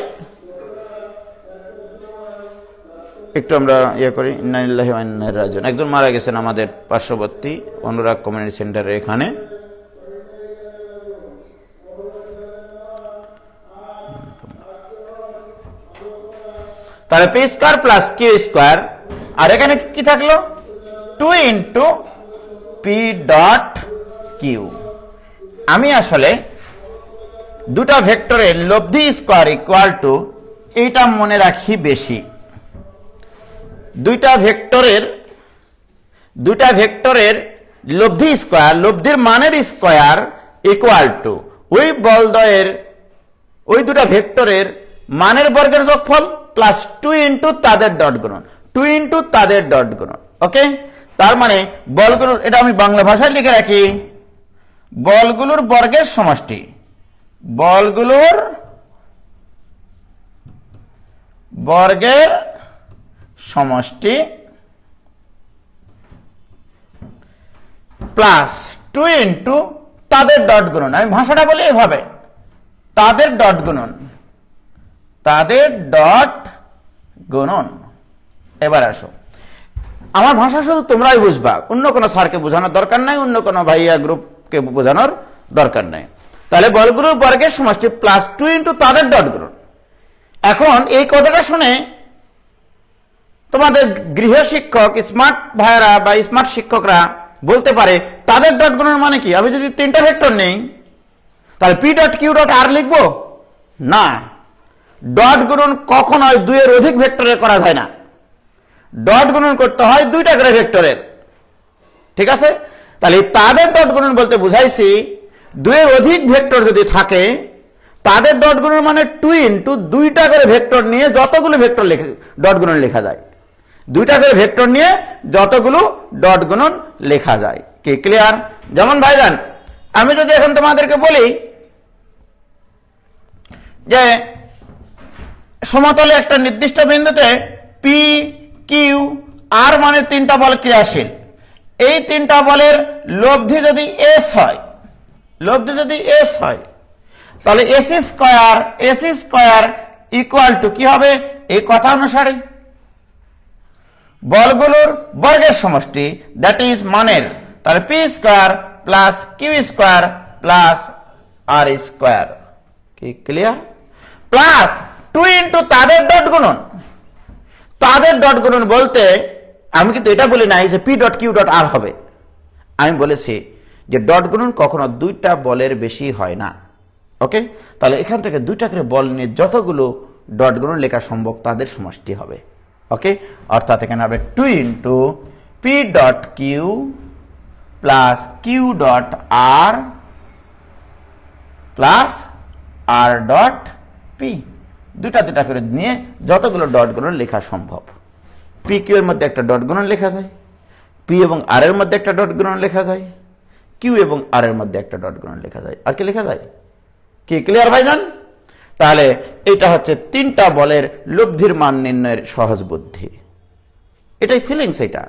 একটু আমরা ইয়ে করি, ইন্না লিল্লাহি ওয়া ইন্না ইলাইহি রাজিউন। একজন মারা গেছেন আমাদের পার্শ্ববর্তী অনুরাগ কমিউনিটি সেন্টারে এখানে। তাহলে P square plus Q square, আর এখানে কি থাকলো? 2 ইন্টু পি ডট কিউ। আমি আসলে দুটা ভেক্টরের লব্ধি স্কোয়ার ইকুয়াল টু, এইটা মনে রাখি বেশি, দুইটা ভেক্টরের লব্ধি স্কোয়ার, লব্ধির মানের স্কোয়ার ইকুয়াল টু ওই বলদ্বয়ের, ওই দুটা ভেক্টরের মানের বর্গের যোগফল প্লাস 2 ইন্টু তাদের ডট গুণন, 2 ইন্টু তাদের ডট গুণন। ওকে, তার মানে বলগুলোর, এটা আমি বাংলা ভাষায় লিখে রাখি, বলগুলোর বর্গের সমষ্টি, বলগুলোর বর্গের সমষ্টি প্লাস 2 ইন্টু তাদের ডট গুণন। আমি ভাষাটা বলি এভাবে, তাদের ডট গুণন, তাদের ডট গুণন। এবার আসো, আমার ভাষা শুধু তোমরাই বুঝবা, অন্য কোনো স্যারকে বোঝানোর দরকার নাই, অন্য কোনো ভাইয়া গ্রুপকে বোঝানোর দরকার নাই। তাহলে বলগুলোর বর্গের সমষ্টি প্লাস 2 ইন্টু তাদের ডট গুণন। এখন এই কথাটা শুনে তোমাদের গৃহ শিক্ষক, স্মার্ট ভাইয়েরা বা স্মার্ট শিক্ষকরা বলতে পারে তাদের ডট গুণন মানে কি? আমি যদি 3টা ভেক্টর নেই, তাহলে পি ডট কিউ ডট আর লিখবো না। ডট গুণন কখনোই 2 এর অধিক ভেক্টরে করা যায় না, ডট গুণন করতে হয় 2টা করে ভেক্টরের, ঠিক আছে? তাহলে তাদের ডট গুণন বলতে বুঝাইছি 2 এর অধিক ভেক্টর যদি থাকে, তাদের ডট গুণন মানে 2 ইন্টু 2টা করে ভেক্টর নিয়ে যতগুলো ভেক্টর ডট গুণন লেখা যায়, 2টা করে ভেক্টর নিয়ে যতগুলো ডট গুণন লেখা যায়। কি ক্লিয়ার? যেমন ভাইজান, আমি যদি এখন তোমাদেরকে বলি যে সমতলে একটা নির্দিষ্ট বিন্দুতে পি কিউ আর মানে 3টা বল ক্রিয়াশীল, এই 3টা বলের লব্ধি যদি এস হয়, লব্ধি যদি এস হয়, তাহলে এসি স্কয়ার ইকুয়াল টু কি হবে? এই কথা অনুসারে বলগুলোর বর্গের সমষ্টি, দ্যাট ইজ মানের, তাহলে P square plus Q square plus R square. কি ক্লিয়ার? প্লাস 2 ইন্টু তাদের ডট গুণন। তাদের ডট গুণন বলতে আমি কিন্তু এটা বলি নাই যে পি ডট কিউ ডট আর হবে, আমি বলেছি যে ডট গুণন কখনো 2টা বলের বেশি হয় না। ওকে, তাহলে এখান থেকে 2টা করে বল নিয়ে যতগুলো ডট গুণন লেখা সম্ভব তাদের সমষ্টি হবে। ওকে, অর্থাৎ এখানে হবে 2 into P dot Q plus Q dot R plus R dot P, দুটা দুটা করে নিয়ে যতগুলো ডট গুণন লেখা সম্ভব। পি কিউ এর মধ্যে একটা ডট গুণন লেখা যায়, পি এবং আর এর মধ্যে একটা ডট গুণন লেখা যায়, কিউ এবং আর এর মধ্যে একটা ডট গুণন লেখা যায়। আর কি লেখা যায়? কি ক্লিয়ার ভাইজান? তাহলে এটা হচ্ছে তিনটা বলের লব্ধির মান নির্ণয়ের সহজ বুদ্ধি। এটাই ফিলিংস। এটা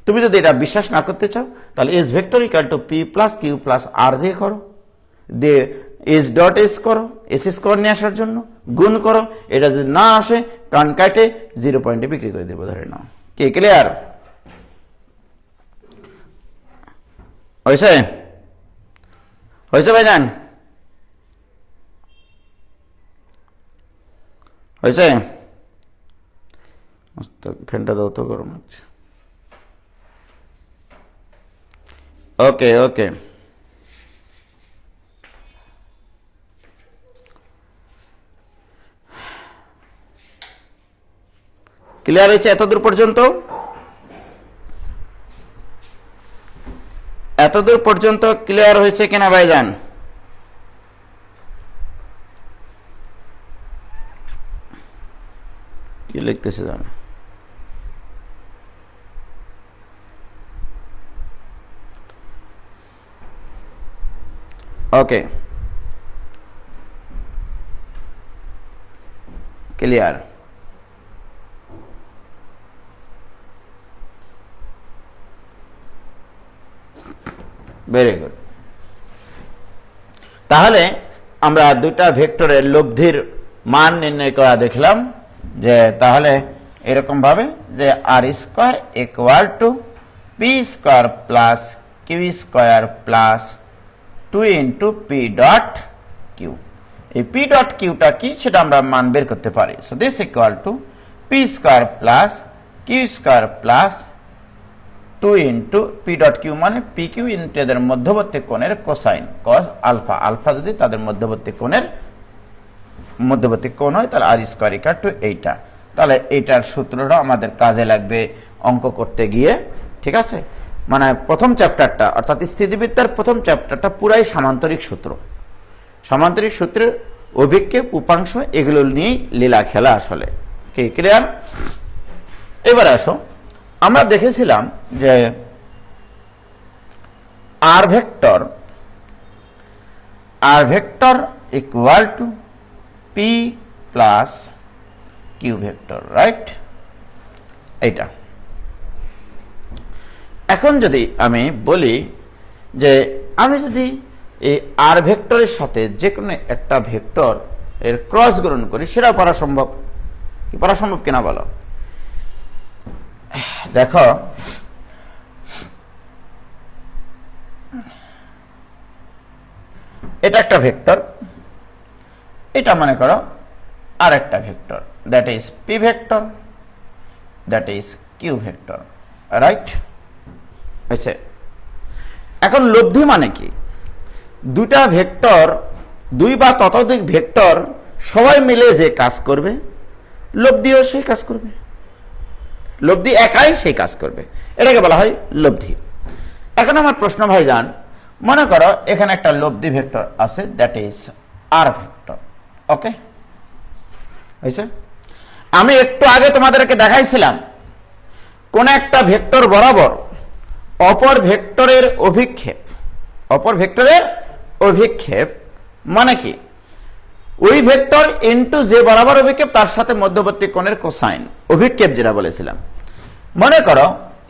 তুমি যদি এটা বিশ্বাস না করতে চাও তাহলে S vector equal to P plus Q plus R দিয়ে করো, দিয়ে এস ডট এস করো, এস স্কোয়ার নিয়ে আসার জন্য গুণ করো। এটা যদি না আসে কান কাটে 0 পয়েন্টে বিক্রি করে দেবো, ধরে নাও। কি ক্লিয়ার হয়েছে? হয়েছে ভাইজান? হয়েছে? ফ্যানটা দাও তো, গরম হচ্ছে। ওকে ওকে, ক্লিয়ার হয়েছে এতদূর পর্যন্ত? এতদূর পর্যন্ত ক্লিয়ার হয়েছে কিনা ভাইজান? কি লিখতেছে জানো? Okay clear. Very good. তাহলে আমরা দুটা ভেক্টরের লব্ধির মান নির্ণয় করা দেখলাম, যে তাহলে এরকম ভাবে যে R square equal to P square plus Q square plus 2 into P dot Q. এই পি ডট কিউটা কি সেটা আমরা মান বের করতে পারি। So this equal to P square plus Q square plus 2 into P dot Q মানে পি কিউ ইন্টু এদের মধ্যবর্তী কোণের কোসাইন কস আলফা। আলফা যদি তাদের মধ্যবর্তী কোণের মধ্যবর্তী কোণ হয় তাহলে আর স্কোয়ার ইকুয়াল টু এইটা। তাহলে এইটার সূত্রটা আমাদের কাজে লাগবে অঙ্ক করতে গিয়ে, ঠিক আছে? মানে প্রথম চ্যাপ্টারটা অর্থাৎ স্থিতিবিদ্যার প্রথম চ্যাপ্টারটা পুরাই সামান্তরিক সূত্র। সামান্তরিক সূত্রের অভিক্ষেপ উপাংশ এগুলো নিয়েই লীলা খেলা আসলে। কি ক্লিয়ার? এবার আসো, আমরা দেখেছিলাম যে R vector equal to P plus Q vector, right? এইটা এখন যদি আমি বলি যে আমি যদি এই আর ভেক্টরের সাথে যে কোনো একটা ভেক্টর এর ক্রস গুণন করি, সেটা পারা সম্ভব? কি পারা সম্ভব কিনা বলো? দেখো, এটা একটা ভেক্টর, এটা মনে করো আর একটা vector, that is P vector, that is Q vector, right? হয়েছে? এখন লব্ধি মানে কি? দুটা ভেক্টর, দুই বা ততোধিক ভেক্টর সবাই মিলে যে কাজ করবে, লব্ধিও সেই কাজ করবে। লব্ধি একাই সেই কাজ করবে, এটাকে বলা হয় লব্ধি। এখন আমার প্রশ্ন ভাইজান, মনে করো এখানে একটা লব্ধি ভেক্টর আছে, দ্যাট ইজ আর ভেক্টর। ওকে হয়েছে? আমি একটু আগে তোমাদেরকে দেখাইছিলাম কোন একটা ভেক্টর বরাবর অপর ভেক্টরের অভিক্ষেপ। অপর ভেক্টরের অভিক্ষেপ মানে কি? ওই ভেক্টর ইনটু যে বরাবর অভিক্ষেপ তার সাথে মধ্যবর্তী কোণের কোসাইন, অভিক্ষেপ যেটা বলেছিলাম। মনে করো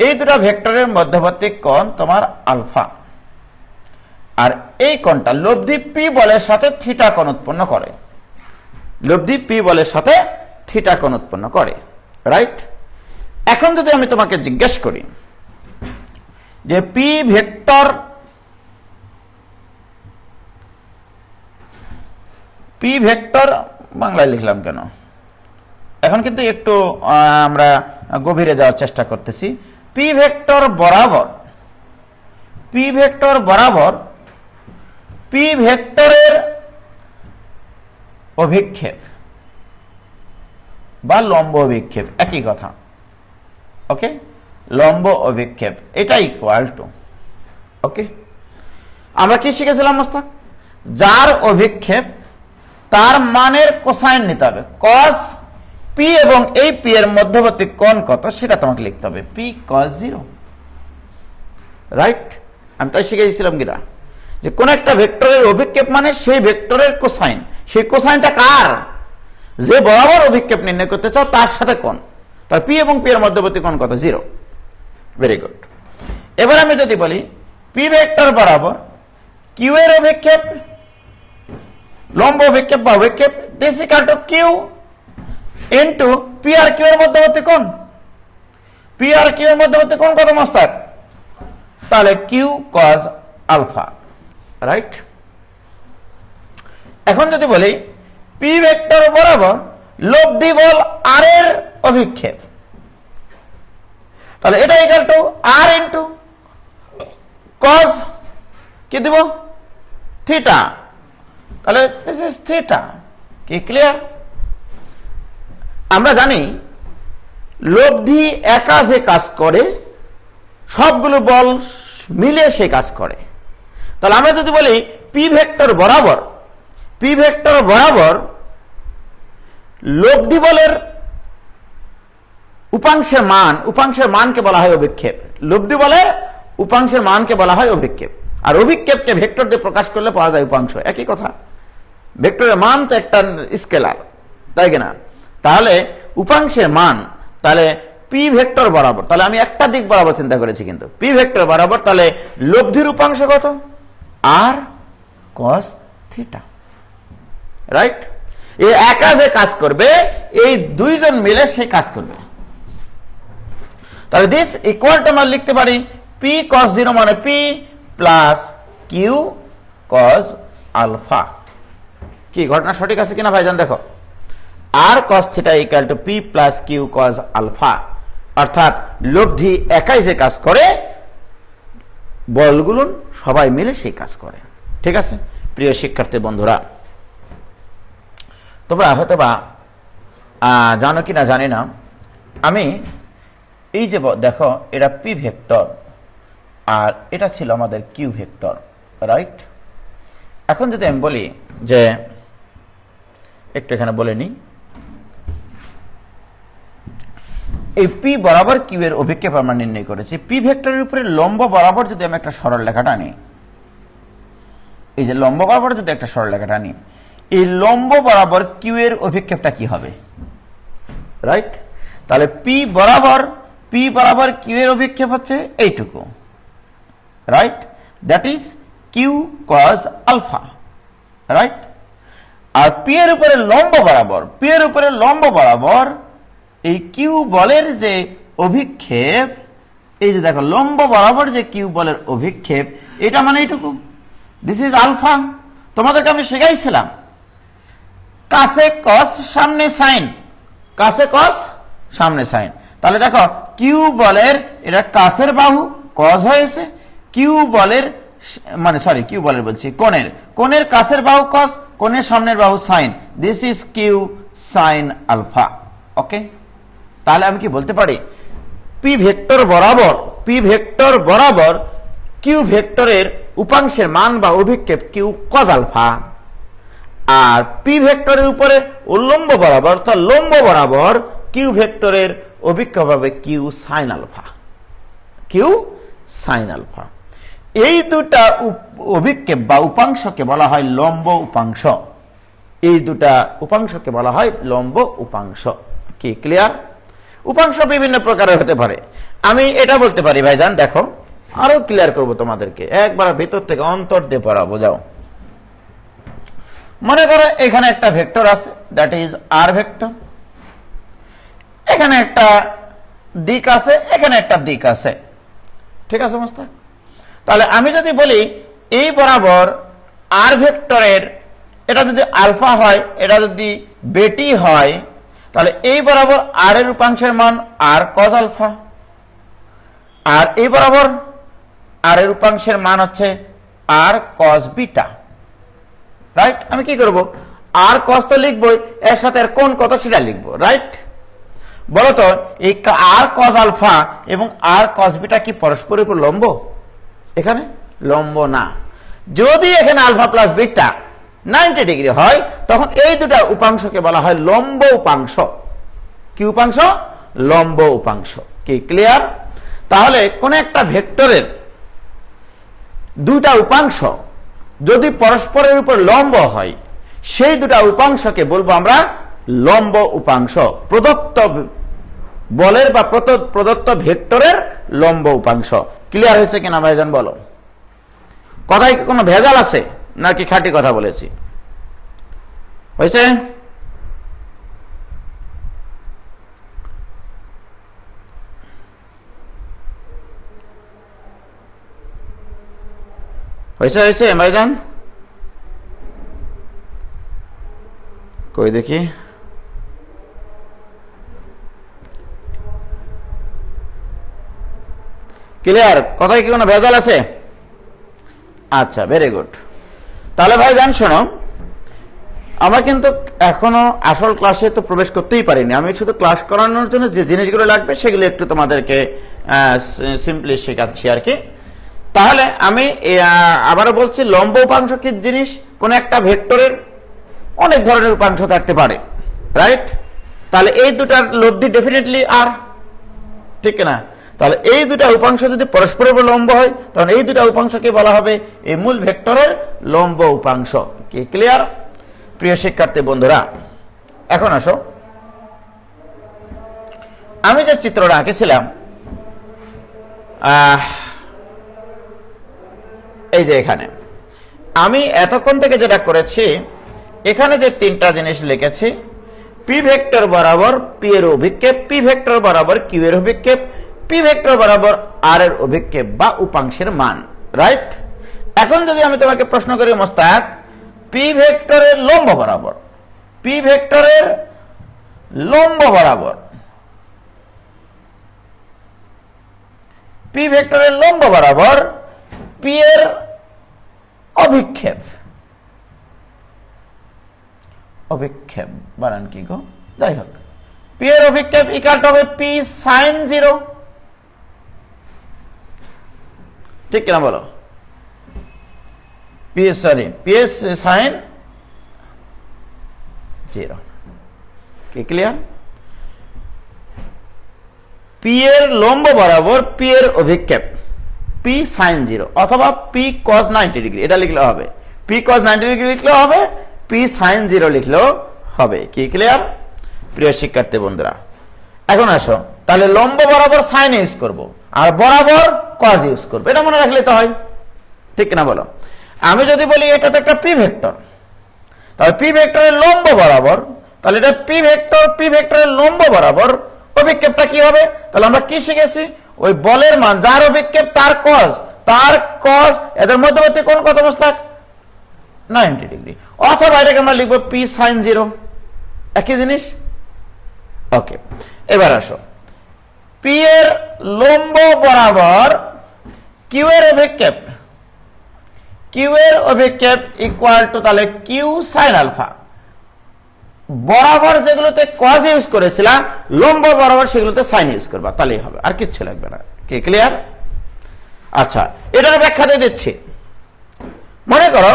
এই দুটো ভেক্টরের মধ্যবর্তী কোণ তোমার আলফা, আর এই কোণটা লব্ধি পি বলের সাথে থিটা কোণ উৎপন্ন করে। লব্ধি পি বলের সাথে থিটা কোণ উৎপন্ন করে, রাইট? এখন যদি আমি তোমাকে জিজ্ঞেস করি যে পি ভেক্টর বাংলায় লিখলাম কেন? এখন কিন্তু একটু আমরা গভীরে যাওয়ার চেষ্টা করতেছি। পি ভেক্টর বরাবর পি ভেক্টরের অভিক্ষেপ বা লম্ব অভিক্ষেপ, একই কথা। ওকে, লম্ব অভিক্ষেপ এটা ইকুয়াল টু, ওকে, আমরা কি শিখেছিলাম মোস্তাক? যার অভিক্ষেপ তার মানের কোসাইন নিতে হবে। কস পি এবং এই পি এর মধ্যবর্তী কোণ কত সেটা তোমাকে লিখতে হবে, পি কস 0, রাইট? আমি তাই শিখেছিলাম কিনা যে কোন একটা ভেক্টরের অভিক্ষেপ মানে সেই ভেক্টরের কোসাইন, সেই কোসাইনটা কার? যে বরাবর অভিক্ষেপ নির্ণয় করতে চাও তার সাথে কোণ। তার পি এবং পি এর মধ্যবর্তী কোণ কত? 0। Very good. এবার আমি যদি বলি পি ভেক্টর বরাবর কিউ এর অভিক্ষেপ, লম্ব অভিক্ষেপ বা অভিক্ষেপ, this equal to Q into P আর কিউ এর মধ্যবর্তী কোণ। পি আর কিউ এর মধ্যবর্তী কোণ কত মোস্তাক? তাহলে কিউ কস আলফা, রাইট? এখন যদি বলি পি ভেক্টর বরাবর লব্ধি বল আর এর অভিক্ষেপ, তাহলে এটা ইকুয়াল টু আর ইনটু কস কি দিব? থিটা। তাহলে দিস ইজ থিটা। কি ক্লিয়ার? আমরা জানি লব্ধি একা যে কাজ করে সবগুলো বল মিলে সে কাজ করে। তাহলে আমরা যদি বলি পি ভেক্টর বরাবর, পি ভেক্টর বরাবর লব্ধি বলের উপাংশের মান, উপাংশের মানকে বলা হয় অভিক্ষেপ। লব্ধি বলের উপাংশের মানকে বলা হয় অভিক্ষেপ, আর অভিক্ষেপকে ভেক্টর দিয়ে প্রকাশ করলে পাওয়া যায় উপাংশ। একই কথা, ভেক্টরের মান তো একটা স্কেলার, তাই কিনা? তাহলে উপাংশের মান, তাহলে পি ভেক্টর বরাবর, তাহলে আমি একটা দিক বরাবর চিন্তা করেছি, কিন্তু পি ভেক্টর বরাবর তাহলে লব্ধির উপাংশ কত? আর কস থিটা, রাইট? এই একা যে কাজ করবে এই দুইজন মিলে সে কাজ করবে। তাহলে দিস ইকুয়াল টু আমরা লিখতে পারি পি কস 0 মানে P plus Q cos alpha. কি ঘটনা সঠিক আছে কিনা ভাইজান দেখো? R cos theta equal to P plus Q cos alpha, অর্থাৎ লব্ধি একাই যে কাজ করে বলগুলো সবাই মিলে সেই কাজ করে। ঠিক আছে প্রিয় শিক্ষার্থী বন্ধুরা, তোমরা হয়তো বা জানো কিনা জানি না, আমি এই যে দেখো এটা পি ভেক্টর আর এটা ছিল আমাদের কিউ ভেক্টর, রাইট? এখন যদি আমি বলি যে একটু এখানে বলে নিই, এই পি বরাবর কিউ এর অভিক্ষেপ আমরা নির্ণয় করেছি। পি ভেক্টরের উপরে লম্ব বরাবর যদি আমি একটা সরল রেখাটা আনি, এই যে লম্ব বরাবর যদি একটা সরল রেখাটা আনি, এই লম্ব বরাবর কিউ এর অভিক্ষেপটা কি হবে, রাইট? তাহলে পি বরাবর কিউ এর অভিক্ষেপ হচ্ছে এইটুকু, right? That is Q cos alpha, right? আর পি এর উপরে লম্ব বরাবর এই কিউ বলের যে অভিক্ষেপ, এই যে দেখো লম্ব বরাবর যে কিউ বলের অভিক্ষেপ, এটা মানে এইটুকু, দিস ইজ আলফা। তোমাদেরকে আমি শিখাইছিলাম কাছে কস সামনে সাইন, কাছে কস সামনে সাইন। তাহলে দেখো কিউ বলের এটা কাছের বাহু কস হয়েছে, কিউ বলের বলছি কোণের কাছের বাহু কস, কোণের সামনের বাহু sine, this is Q sine alpha. Okay, তাহলে আমি কি বলতে পারি পি ভেক্টর বরাবর কিউ ভেক্টরের উপাংশের মান বা অভিক্ষেপ কিউ কজ আলফা, আর পি ভেক্টরের উপরে উল্লম্ব বরাবর অর্থাৎ লম্ব বরাবর কিউ ভেক্টরের অভিক্ষেপ হবে Q sine alpha, Q sine alpha. এই দুটা অভিক্ষেপ বা উপাংশকে বলা হয় লম্ব উপাংশ, এই দুটা উপাংশকে বলা হয় লম্ব উপাংশ। কি ক্লিয়ার? উপাংশ বিভিন্ন প্রকারের হতে পারে। আমি এটা বলতে পারি ভাইজান, দেখো আরো ক্লিয়ার করব তোমাদেরকে, একবার ভিতর থেকে অন্তর দিয়ে পড়াবো। যাও, মনে করো এখানে একটা ভেক্টর আছে, দ্যাট ইজ আর ভেক্টর, এখানে একটা দিক আছে, এখানে একটা দিক আছে, ঠিক আছে মোস্তাক? তাহলে আমি যদি বলি এই বরাবর আর ভেক্টরের এটা যদি আলফা হয়, এটা যদি বেটি হয়, তাহলে এই বরাবর আর এর উপাংশের মান আর কজ আলফা, আর এই বরাবর আর এর উপাংশের মান হচ্ছে আর কজ বিটা, রাইট? আমি কি করব, আর কজ তো লিখবই, এর সাথে এর কোণ কত সেটা লিখবো, রাইট? বলতো এই আর কজ আলফা এবং আর কজ বিটা কি পরস্পরের উপর লম্ব? এখানে লম্ব না। যদি এখানে আলফা প্লাস বিটা 90 ডিগ্রি হয় তখন এই দুটা উপাংশকে বলা হয় লম্ব উপাংশ। কি উপাংশ? লম্ব উপাংশ। কি ক্লিয়ার? তাহলে কোন একটা ভেক্টরের দুইটা উপাংশ যদি পরস্পরের উপর লম্ব হয় সেই দুটা উপাংশকে বলবো আমরা লম্ব উপাংশ। প্রদত্ত বলের বা প্রদত্ত ভেক্টরের লম্ব উপাংশ। ক্লিয়ার হয়েছে কিনা ভাইজান বলো? কথায় কি কোনো ভেজাল আছে নাকি খাঁটি কথা বলেছি? হয়েছে? হয়েছে হয়েছে ভাইজান? কই দেখি। ক্লিয়ার? কথায় কি কোনো ভেজাল আছে? আচ্ছা, ভেরি গুড। তাহলে ভাইজান শোনো, আমরা কিন্তু এখনো আসল ক্লাসে তো প্রবেশ করতেই পারিনি। আমি শুধু ক্লাস করানোর জন্য যে জিনিসগুলো লাগবে সেগুলো একটু তোমাদেরকে সিম্পলি শেখাচ্ছি আর কি। তাহলে আমি আবারও বলছি, লম্ব উপাংশ কি জিনিস? কোন একটা ভেক্টরের অনেক ধরনের উপাংশ থাকতে পারে, রাইট? তাহলে এই দুটার লব্ধি ডেফিনেটলি আর, ঠিক না? তাহলে এই দুটা উপাংশ যদি পরস্পরের উপর লম্ব হয় তখন এই দুটা উপাংশকে বলা হবে এই মূল ভেক্টরের লম্ব উপাংশ। কি ক্লিয়ার প্রিয় শিক্ষার্থী বন্ধুরা? এখন আসো, আমি যে চিত্রটা আঁকেছিলাম এই যে এখানে আমি এতক্ষণ থেকে যেটা করেছি, এখানে যে তিনটা জিনিস লিখেছি, পি ভেক্টর বরাবর পি এর অভিক্ষেপ, পি ভেক্টর বরাবর কিউ এর অভিক্ষেপ, পি ভেক্টর বরাবর আর এর অভিক্ষেপ বা উপাংশের মান, রাইট? এখন যদি আমি তোমাকে প্রশ্ন করি মোস্তাক, পি ভেক্টরের লম্ব বরাবর, পি ভেক্টরের লম্ব বরাবর, পি ভেক্টরের লম্ব বরাবর পি এর অভিক্ষেপ, অভিক্ষেপ বানান কি গো, যাই হোক, পি এর অভিক্ষেপ ইকুয়াল টু হবে পি সাইন 0, ঠিক কিনা বলো? P sign 0। কি ক্লিয়ার? পি এর লম্ব বরাবর পি এর অভিক্ষেপ পি সাইন 0 অথবা পি কস 90 ডিগ্রি, এটা লিখলে হবে। পি কস 90 ডিগ্রি লিখলেও হবে, পি সাইন 0 লিখলেও হবে। কি ক্লিয়ার প্রিয় শিক্ষার্থী বন্ধুরা? এখন আসো, তাহলে লম্ব বরাবর সাইন ইউজ করব আর বরাবর কস ইউজ করব, এটা মনে রাখলে তো হয়, ঠিক না বলো? আমি যদি বলি এটা তো একটা পি ভেক্টর, তাহলে পি ভেক্টরের লম্ব বরাবর, তাহলে এটা পি ভেক্টরের লম্ব বরাবর অভিক্ষেপটা কি হবে? তাহলে আমরা কি শিখেছি? ওই বলের মান যার অভিক্ষেপ তার কস এদের মধ্যবর্তী কোণ কত মোস্তাক? 90 ডিগ্রি। অথবা এটাকে আমরা লিখবো পি সাইন 0, একই জিনিস। ওকে, এবার আসো, পি এর লম্ব বরাবর কিউ এর অভিক্ষেপ, কিউ এর অভিক্ষেপ ইকুয়াল টু তাহলে কিউ সাইন আলফা। বরাবর যেগুলোতে কজ ইউজ করেছিলাম, লম্ব বরাবর সেগুলোতে সাইন ইউজ করবা, তাহলেই হবে, আর কিচ্ছু লাগবে না। কি ক্লিয়ার? আচ্ছা, এটার ব্যাখ্যা দিয়ে দিচ্ছি। মনে করো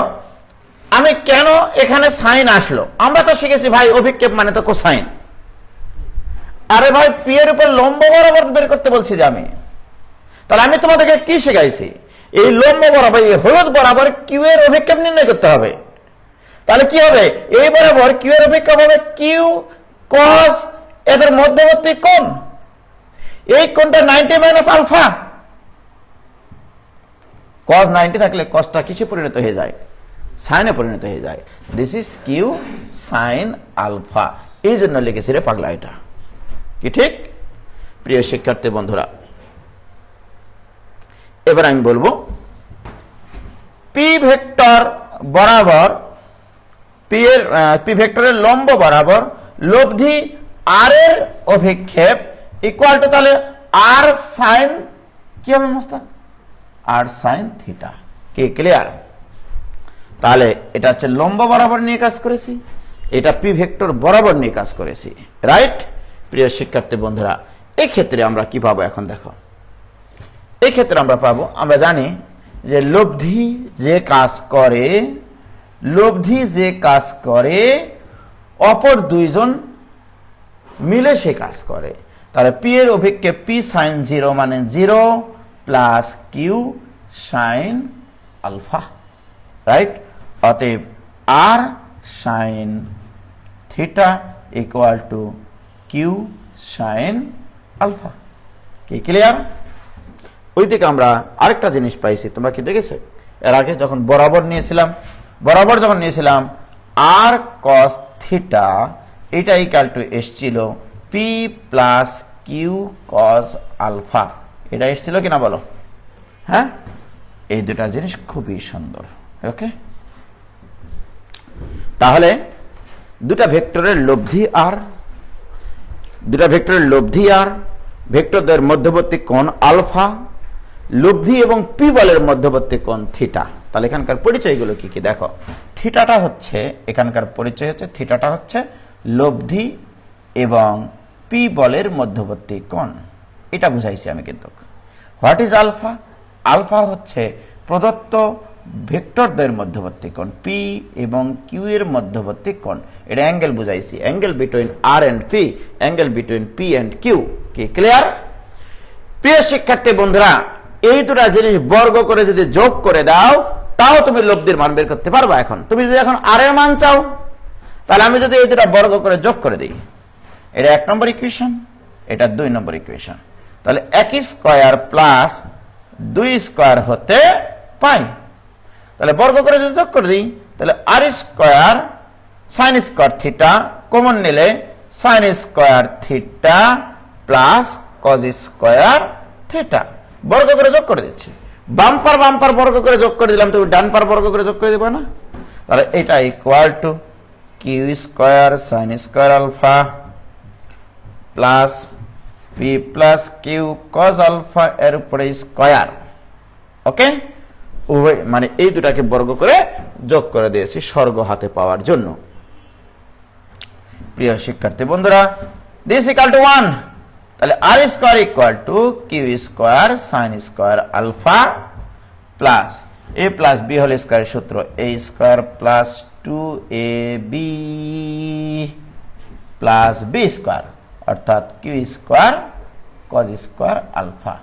আমি কেন এখানে সাইন আসলো, আমরা তো শিখেছি ভাই অভিক্ষেপ মানে তো কোসাইন। আরে ভাই পি এর উপর লম্ব বরাবর বের করতে বলছি যে আমি, তাহলে আমি তোমাদেরকে কি শেখাইছি? এই লম্ব বরাবর, এই হলুদ বরাবর কিউ এর অভিক্ষেপ নির্ণয় করতে হবে। তাহলে কি হবে? এই বরাবর কিউ এর অভিক্ষেপ হবে কিউ কস এদের মধ্যবর্তী কোণ, এই কোণটা 90 মাইনাস আলফা। কস 90 থাকলে কসটা কিসে পরিণত হয়ে যায়? সাইনে পরিণত হয়ে যায়। This is Q sine alpha. এই জন্য লিখেছি রে পাগলা এটা। কি ঠিক প্রিয় শিক্ষার্থী বন্ধুরা? এবার আমি বলবো পি ভেক্টর বরাবর পি ভেক্টরের লম্ব বরাবর লব্ধি আর এর অভিক্ষেপ ইকুয়াল টু তাহলে আর সাইন কি হবে মোস্তাক? আর সাইন থিটা। কি ক্লিয়ার? তাহলে এটা হচ্ছে লম্ব বরাবর নিয়ে কাজ করেছি, এটা পি ভেক্টর বরাবর নিয়ে কাজ করেছি, রাইট? প্রিয় শিক্ষার্থী বন্ধুরা, এই ক্ষেত্রে আমরা কি পাবো? এখন দেখো, এই ক্ষেত্রে আমরা পাবো, আমরা জানি যে লব্ধি যে কাজ করে অপর দুইজন মিলে সে কাজ করে। তাহলে পি এর অভিক্ষেপ পি সাইন 0 মানে 0 plus Q sine alpha, right? অতএব R sine theta equal to Q sine alpha. কি ক্লিয়ার? ওই থেকে আমরা আরেকটা জিনিস পাইছি, তোমরা কি দেখেছো? এর আগে যখন বরাবর যখন নিয়েছিলাম আর কস থিটা, এটা ইকুয়াল টু এসছিল P plus Q cos alpha. এটা এসছিল কিনা বলো? হ্যাঁ, এই দুটা জিনিস খুবই সুন্দর। ওকে, তাহলে দুটা ভেক্টরের লব্ধি আর ভেক্টরদের মধ্যবর্তী কোণ আলফা, লব্ধি এবং পি বলের মধ্যবর্তী কোণ থিটা। তাহলে এখানকার পরিচয়গুলো কি কি দেখো। থিটাটা হচ্ছে, এখানকার পরিচয় হচ্ছে থিটাটা হচ্ছে লব্ধি এবং পি বলের মধ্যবর্তী কোণ, এটা বুঝাইছি আমি। কিন্তু হোয়াট ইজ আলফা? আলফা হচ্ছে প্রদত্ত ভেক্টরদের মধ্যবর্তী কোণ, পি এবং কিউ এর মধ্যবর্তী কোণ। এটা অ্যাঙ্গেল বুঝাইছি, angle between R and P, angle between P and Q. কি ক্লিয়ার? প্রিয় শিক্ষার্থী বন্ধুরা, এই দুটা জিনিস বর্গ করে যদি যোগ করে দাও, তাও তুমি লব্ধির মান বের করতে পারবা। এখন তুমি যদি এখন আর এর মান চাও, তাহলে আমি যদি এই দুটা বর্গ করে যোগ করে দিই, এটা 1 নম্বর ইকুয়েশন, এটা 2 নম্বর ইকুয়েশন। তাহলে 1 স্কয়ার প্লাস 2 স্কয়ার হতে পাই। তাহলে বর্গ করে যদি যোগ করে দিই, তাহলে R square sine square theta common নিলে sine square theta plus cos square theta, বর্গ করে যোগ করে দিচ্ছি। বাম্পার বর্গ করে যোগ করে দিলাম, তুমি ডান পার বর্গ করে যোগ করে দিবা না? তাহলে এটা equal to Q square sine square alpha plus P plus Q cos alpha এর উপরে স্কয়ার। ওকে, মানে এই দুটাকে বর্গ করে যোগ করে দিয়েছি স্বর্গ হাতে পাওয়ার জন্য। প্রিয় শিক্ষার্থী বন্ধুরা, দিস ইকুয়াল টু 1, তাহলে R square equal to Q square sine square alpha plus A plus B whole square সূত্র A square plus 2ab plus B square, অর্থাৎ Q square cos square alpha.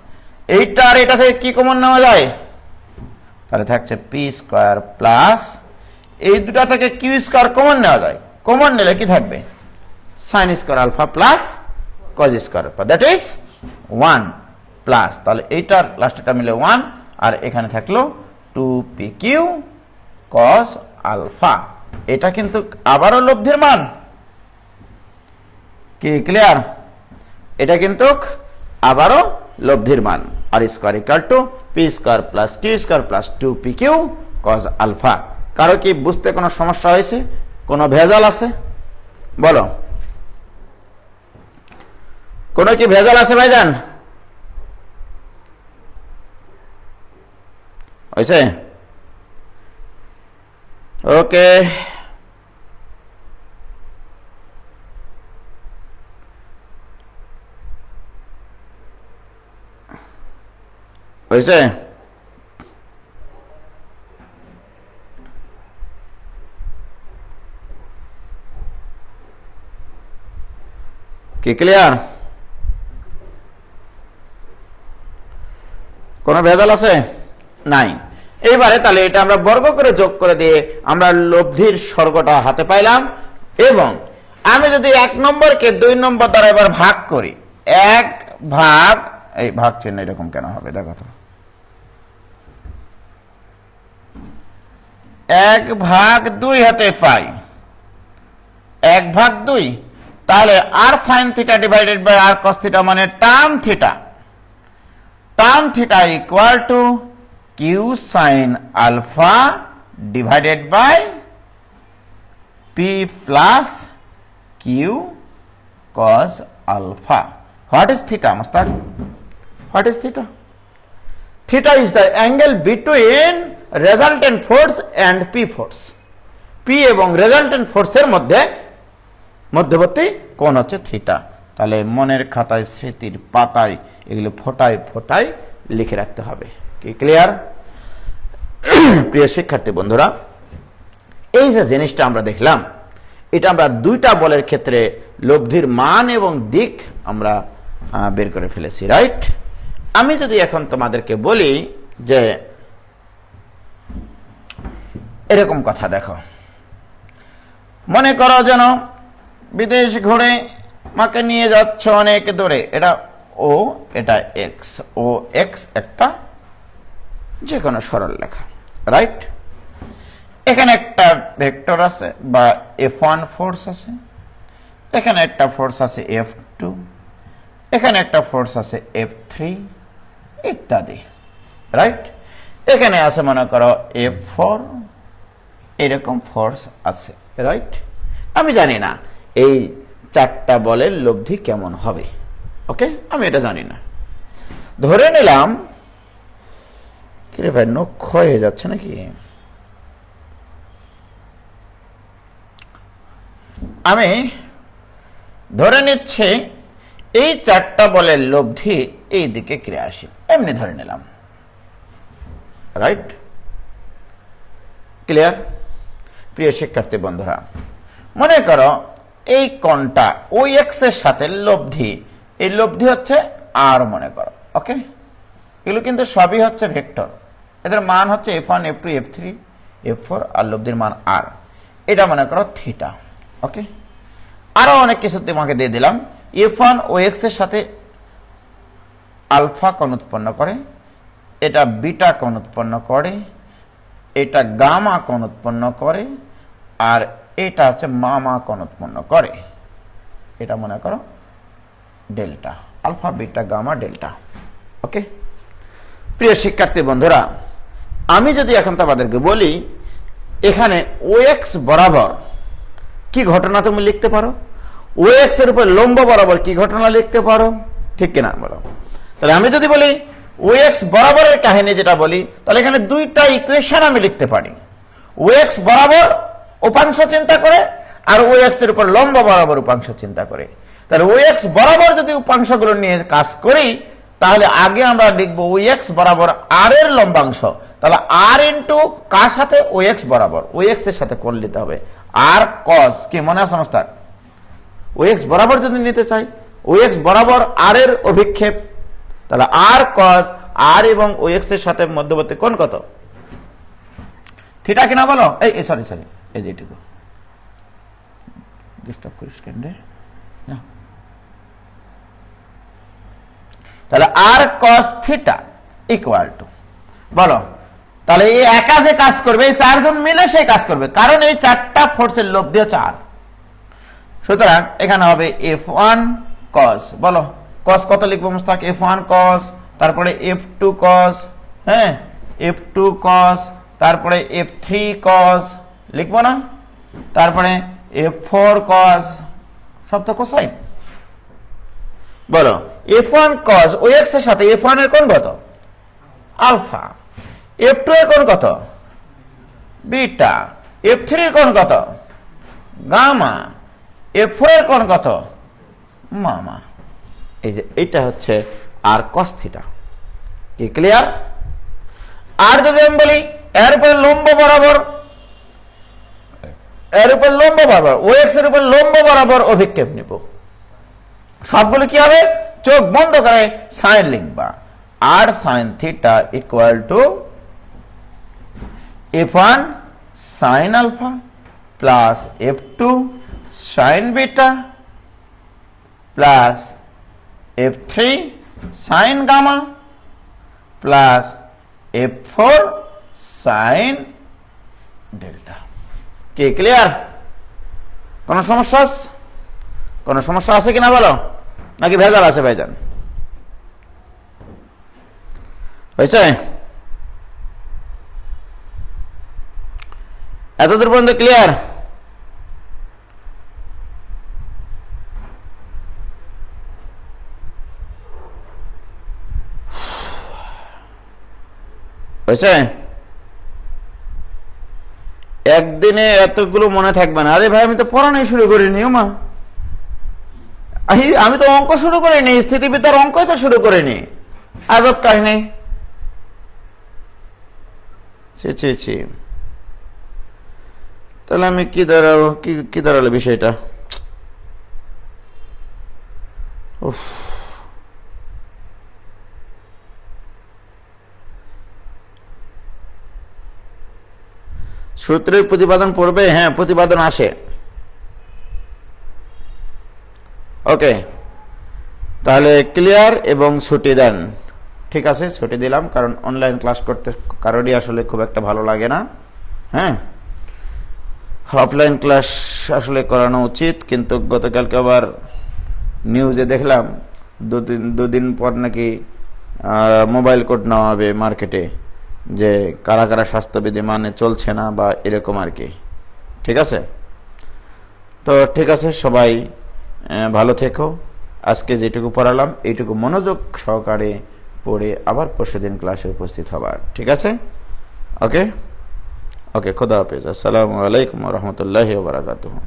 এইটা আর এটা থেকে কি কমন নেওয়া যায়? তাহলে থাকছে পি স্কয়ার প্লাস এই দুটা থেকে কিউ স্কয়ার কমন নেওয়া যায়। কমন নিলে কি থাকবে? Sine square alpha plus cos square alpha, that is 1 plus, তাহলে এইটার লাস্টেটা মিলে 1, আর এখানে থাকলো 2pq cos আলফা। এটা কিন্তু আবারও লব্ধির মান। কি ক্লিয়ার? এটা কিন্তু আবারও লব্ধির মান। R square equal to P square plus Q square plus 2pq cos alpha. কারো কি বুঝতে কোনো সমস্যা হয়েছে? কোনো ভেজাল আছে? বলো, কোনো কি ভেজাল আছে ভাইজান? হয়েছে? ওকে, হয়েছে? কি ক্লিয়ার? কোনো ভেজাল আছে? নাই। এইবারে তাহলে এটা আমরা বর্গ করে যোগ করে দিয়ে আমরা লব্ধির স্বর্গটা হাতে পাইলাম। এবং আমি যদি 1 নম্বরকে 2 নম্বর দ্বারা এবার ভাগ করি, 1 ভাগ, এই ভাগ চিহ্ন এরকম কেন হবে দেখো তো, 1 ভাগ 2 হাতে পাই, 1 ভাগ 2, তাহলে R sine theta divided by R cos theta মানে tan theta. tan theta equal to Q sine alpha divided by P plus Q cos alpha. What is theta Mustak? What is theta? Theta is the angle between resultant force and P force. P এবং resultant ফোর্সের মধ্যবর্তী কোণ হচ্ছে theta. তাহলে মনের খাতায়, স্মৃতির পাতায় এগুলো ফোটায় ফোটায় লিখে রাখতে হবে। কি ক্লিয়ার? প্রিয় শিক্ষার্থী বন্ধুরা, এই যে জিনিসটা আমরা দেখলাম, এটা আমরা দুইটা বলের ক্ষেত্রে লব্ধির মান এবং দিক আমরা বের করে ফেলেছি, রাইট? আমি যদি এখন তোমাদেরকে বলি যে এরকম কথা, দেখো, মনে করো যেন বিদেশ ঘুরে মাকে নিয়ে যাচ্ছ অনেক দূরে, এটা ও, এটা এক্স, ও এক্স একটা যে কোনো সরল লেখা, রাইট? এখানে একটা ভেক্টর আছে বা F1 ফোর্স আছে, এখানে একটা ফোর্স আছে F2, এখানে একটা ফোর্স আছে F3 ইত্যাদি, রাইট? এখানে আছে মনে করো F4, এরকম ফোর্স আছে, রাইট? আমি জানি না এই চারটা বলের লব্ধি কেমন হবে, ওকে? আমি এটা জানি না। ধরে নিলাম, কিরে ভাই নখ ক্ষয় হয়ে যাচ্ছে নাকি? আমি ধরে নিচ্ছি এই চারটা বলের লব্ধি এই দিকে ক্রিয়াশীল, এমনি ধরে নিলাম, রাইট? ক্লিয়ার? প্রিয় শিক্ষার্থী বন্ধুরা, মনে করো এই কোণটা ওই এক্স এর সাথে লব্ধি, এই লব্ধি হচ্ছে আর, মনে করো, ওকে? এগুলো কিন্তু সবই হচ্ছে ভেক্টর, এদের মান হচ্ছে F1, F2, F3, F4 আর লব্ধির মান আর, এটা মনে করো থিটা, ওকে? আরো অনেক কিছু তোমাকে দিয়ে দিলাম। F1 ও এক্স এর সাথে আলফা কোণ উৎপন্ন করে, এটা বিটা কোণ উৎপন্ন করে, এটা গামা কোণ উৎপন্ন করে, আর এটা হচ্ছে মামা কোণ উৎপন্ন করে, এটা মনে করো delta, alpha beta gamma delta, okay? প্রিয় শিক্ষার্থী বন্ধুরা, আমি যদি এখন তোমাদেরকে বলি এখানে ও এক্স বরাবর কি ঘটনা তুমি লিখতে পারো, ও এক্স এর উপর লম্ব বরাবর কি ঘটনা লিখতে পারো, ঠিক কিনা বলো? তাহলে আমি যদি বলি ও এক্স বরাবরের কাহিনী যেটা বলি, তাহলে এখানে দুইটা ইকুয়েশন আমি লিখতে পারি, ও এক্স বরাবর উপাংশ চিন্তা করে আর ও এক্স এর উপর লম্ব বরাবর উপাংশ চিন্তা করে। তাহলে ও এক্স বরাবর যদি উপাংশগুলো নিয়ে কাজ করি, তাহলে আগে আমরা লিখবো ও এক্স বরাবর আর এর লম্বাংশ, তাহলে আর ইন্টু কার সাথে, ও এক্স বরাবর, ও এক্স এর সাথে কোণ নিতে হবে, আর কস, কি মনে আছে মাস্টার? ও এক্স বরাবর যদি নিতে চাই, ও এক্স বরাবর আর এর অভিক্ষেপ, তাহলে আর কস, আর এবং ও এক্স এর সাথে মধ্যবর্তী কোণ কত? থিটা কিনা বলো? এই সরি সরি, এই যে এটুকু ডিস্টার্ব করিস কেন রে? তাহলে আর কস থিটা ইকুয়াল টু, বলো, তাহলে এই একা যে কাজ করবে, এই চারজন মিলে সেই কাজ করবে, কারণ এই চারটা ফোর্সের লব্ধি হচ্ছে আর। সুতরাং এখানে হবে F1 cos, বলো cos কত লিখবো মুস্তাক? F1 cos, তারপরে F2 cos, হ্যাঁ, F2 cos, তারপরে F3 cos লিখবো না, তারপরে F4 cos, সব তো কোসাইন। বলো F1 cos ও এক্স এর সাথে F1 এর কোণ কত? আলফা। F2 এর কোণ কত? বিটা। F3 এর কোণ কত? গামা। F4 এর কোণ কত? মামা। এই যে এটা হচ্ছে আর cos থিটা। কি ক্লিয়ার? আর যদি আমি বলি এর উপর লম্ব বরাবর, এর উপর লম্ব বরাবর, ও এক্স এর উপর লম্ব বরাবর অভিক্ষেপ নিব, সবগুলো কি হবে? চোখ বন্ধ করে সাইন লিখবা, আর sine theta equal to F1 sine alpha plus F2 sine beta plus F3 sine gamma plus F4 sine delta. কি ক্লিয়ার? কোন সমস্যা? কোন সমস্যা আছে কিনা বলো, নাকি ভেজাল আছে ভাইজান? হয়েছে? এতদূর পর্যন্ত ক্লিয়ার? হয়েছে? একদিনে এতগুলো মনে থাকবে না। আরে ভাই আমি তো পড়ানোই শুরু করিনি, মা আমি তো অঙ্ক শুরু করিনি, স্থিতিবিদ্যার অঙ্কই তো শুরু করিনি। আজব কাহিনী। ছি ছি ছি, তাহলে আমি কি দাঁড়ালো, কি দাঁড়ালো বিষয়টা? উফ, সূত্রের প্রতিপাদন পড়বে, হ্যাঁ প্রতিপাদন আসে। ওকে, তাহলে ক্লিয়ার এবং ছুটি দেন। ঠিক আছে, ছুটি দিলাম, কারণ অনলাইন ক্লাস করতে কারোরই আসলে খুব একটা ভালো লাগে না। হ্যাঁ, অফলাইন ক্লাস আসলে করানো উচিত, কিন্তু গতকালকে আবার নিউজে দেখলাম দুদিন পর নাকি মোবাইল কোড নেওয়া হবে মার্কেটে, যে কারা কারা স্বাস্থ্যবিধি মানে চলছে না বা এরকম আর কি। ঠিক আছে, তো ঠিক আছে, সবাই ভালো থেকো। আজকে যেটুকু পড়ালাম এইটুকু মনোযোগ সহকারে পড়ে আবার পরশুদিন ক্লাসে উপস্থিত হবার। ঠিক আছে, ওকে ওকে, খোদা হাফেজ, আসসালামু আলাইকুম রহমতুল্লাহি ওয়া বারাকাতুহু।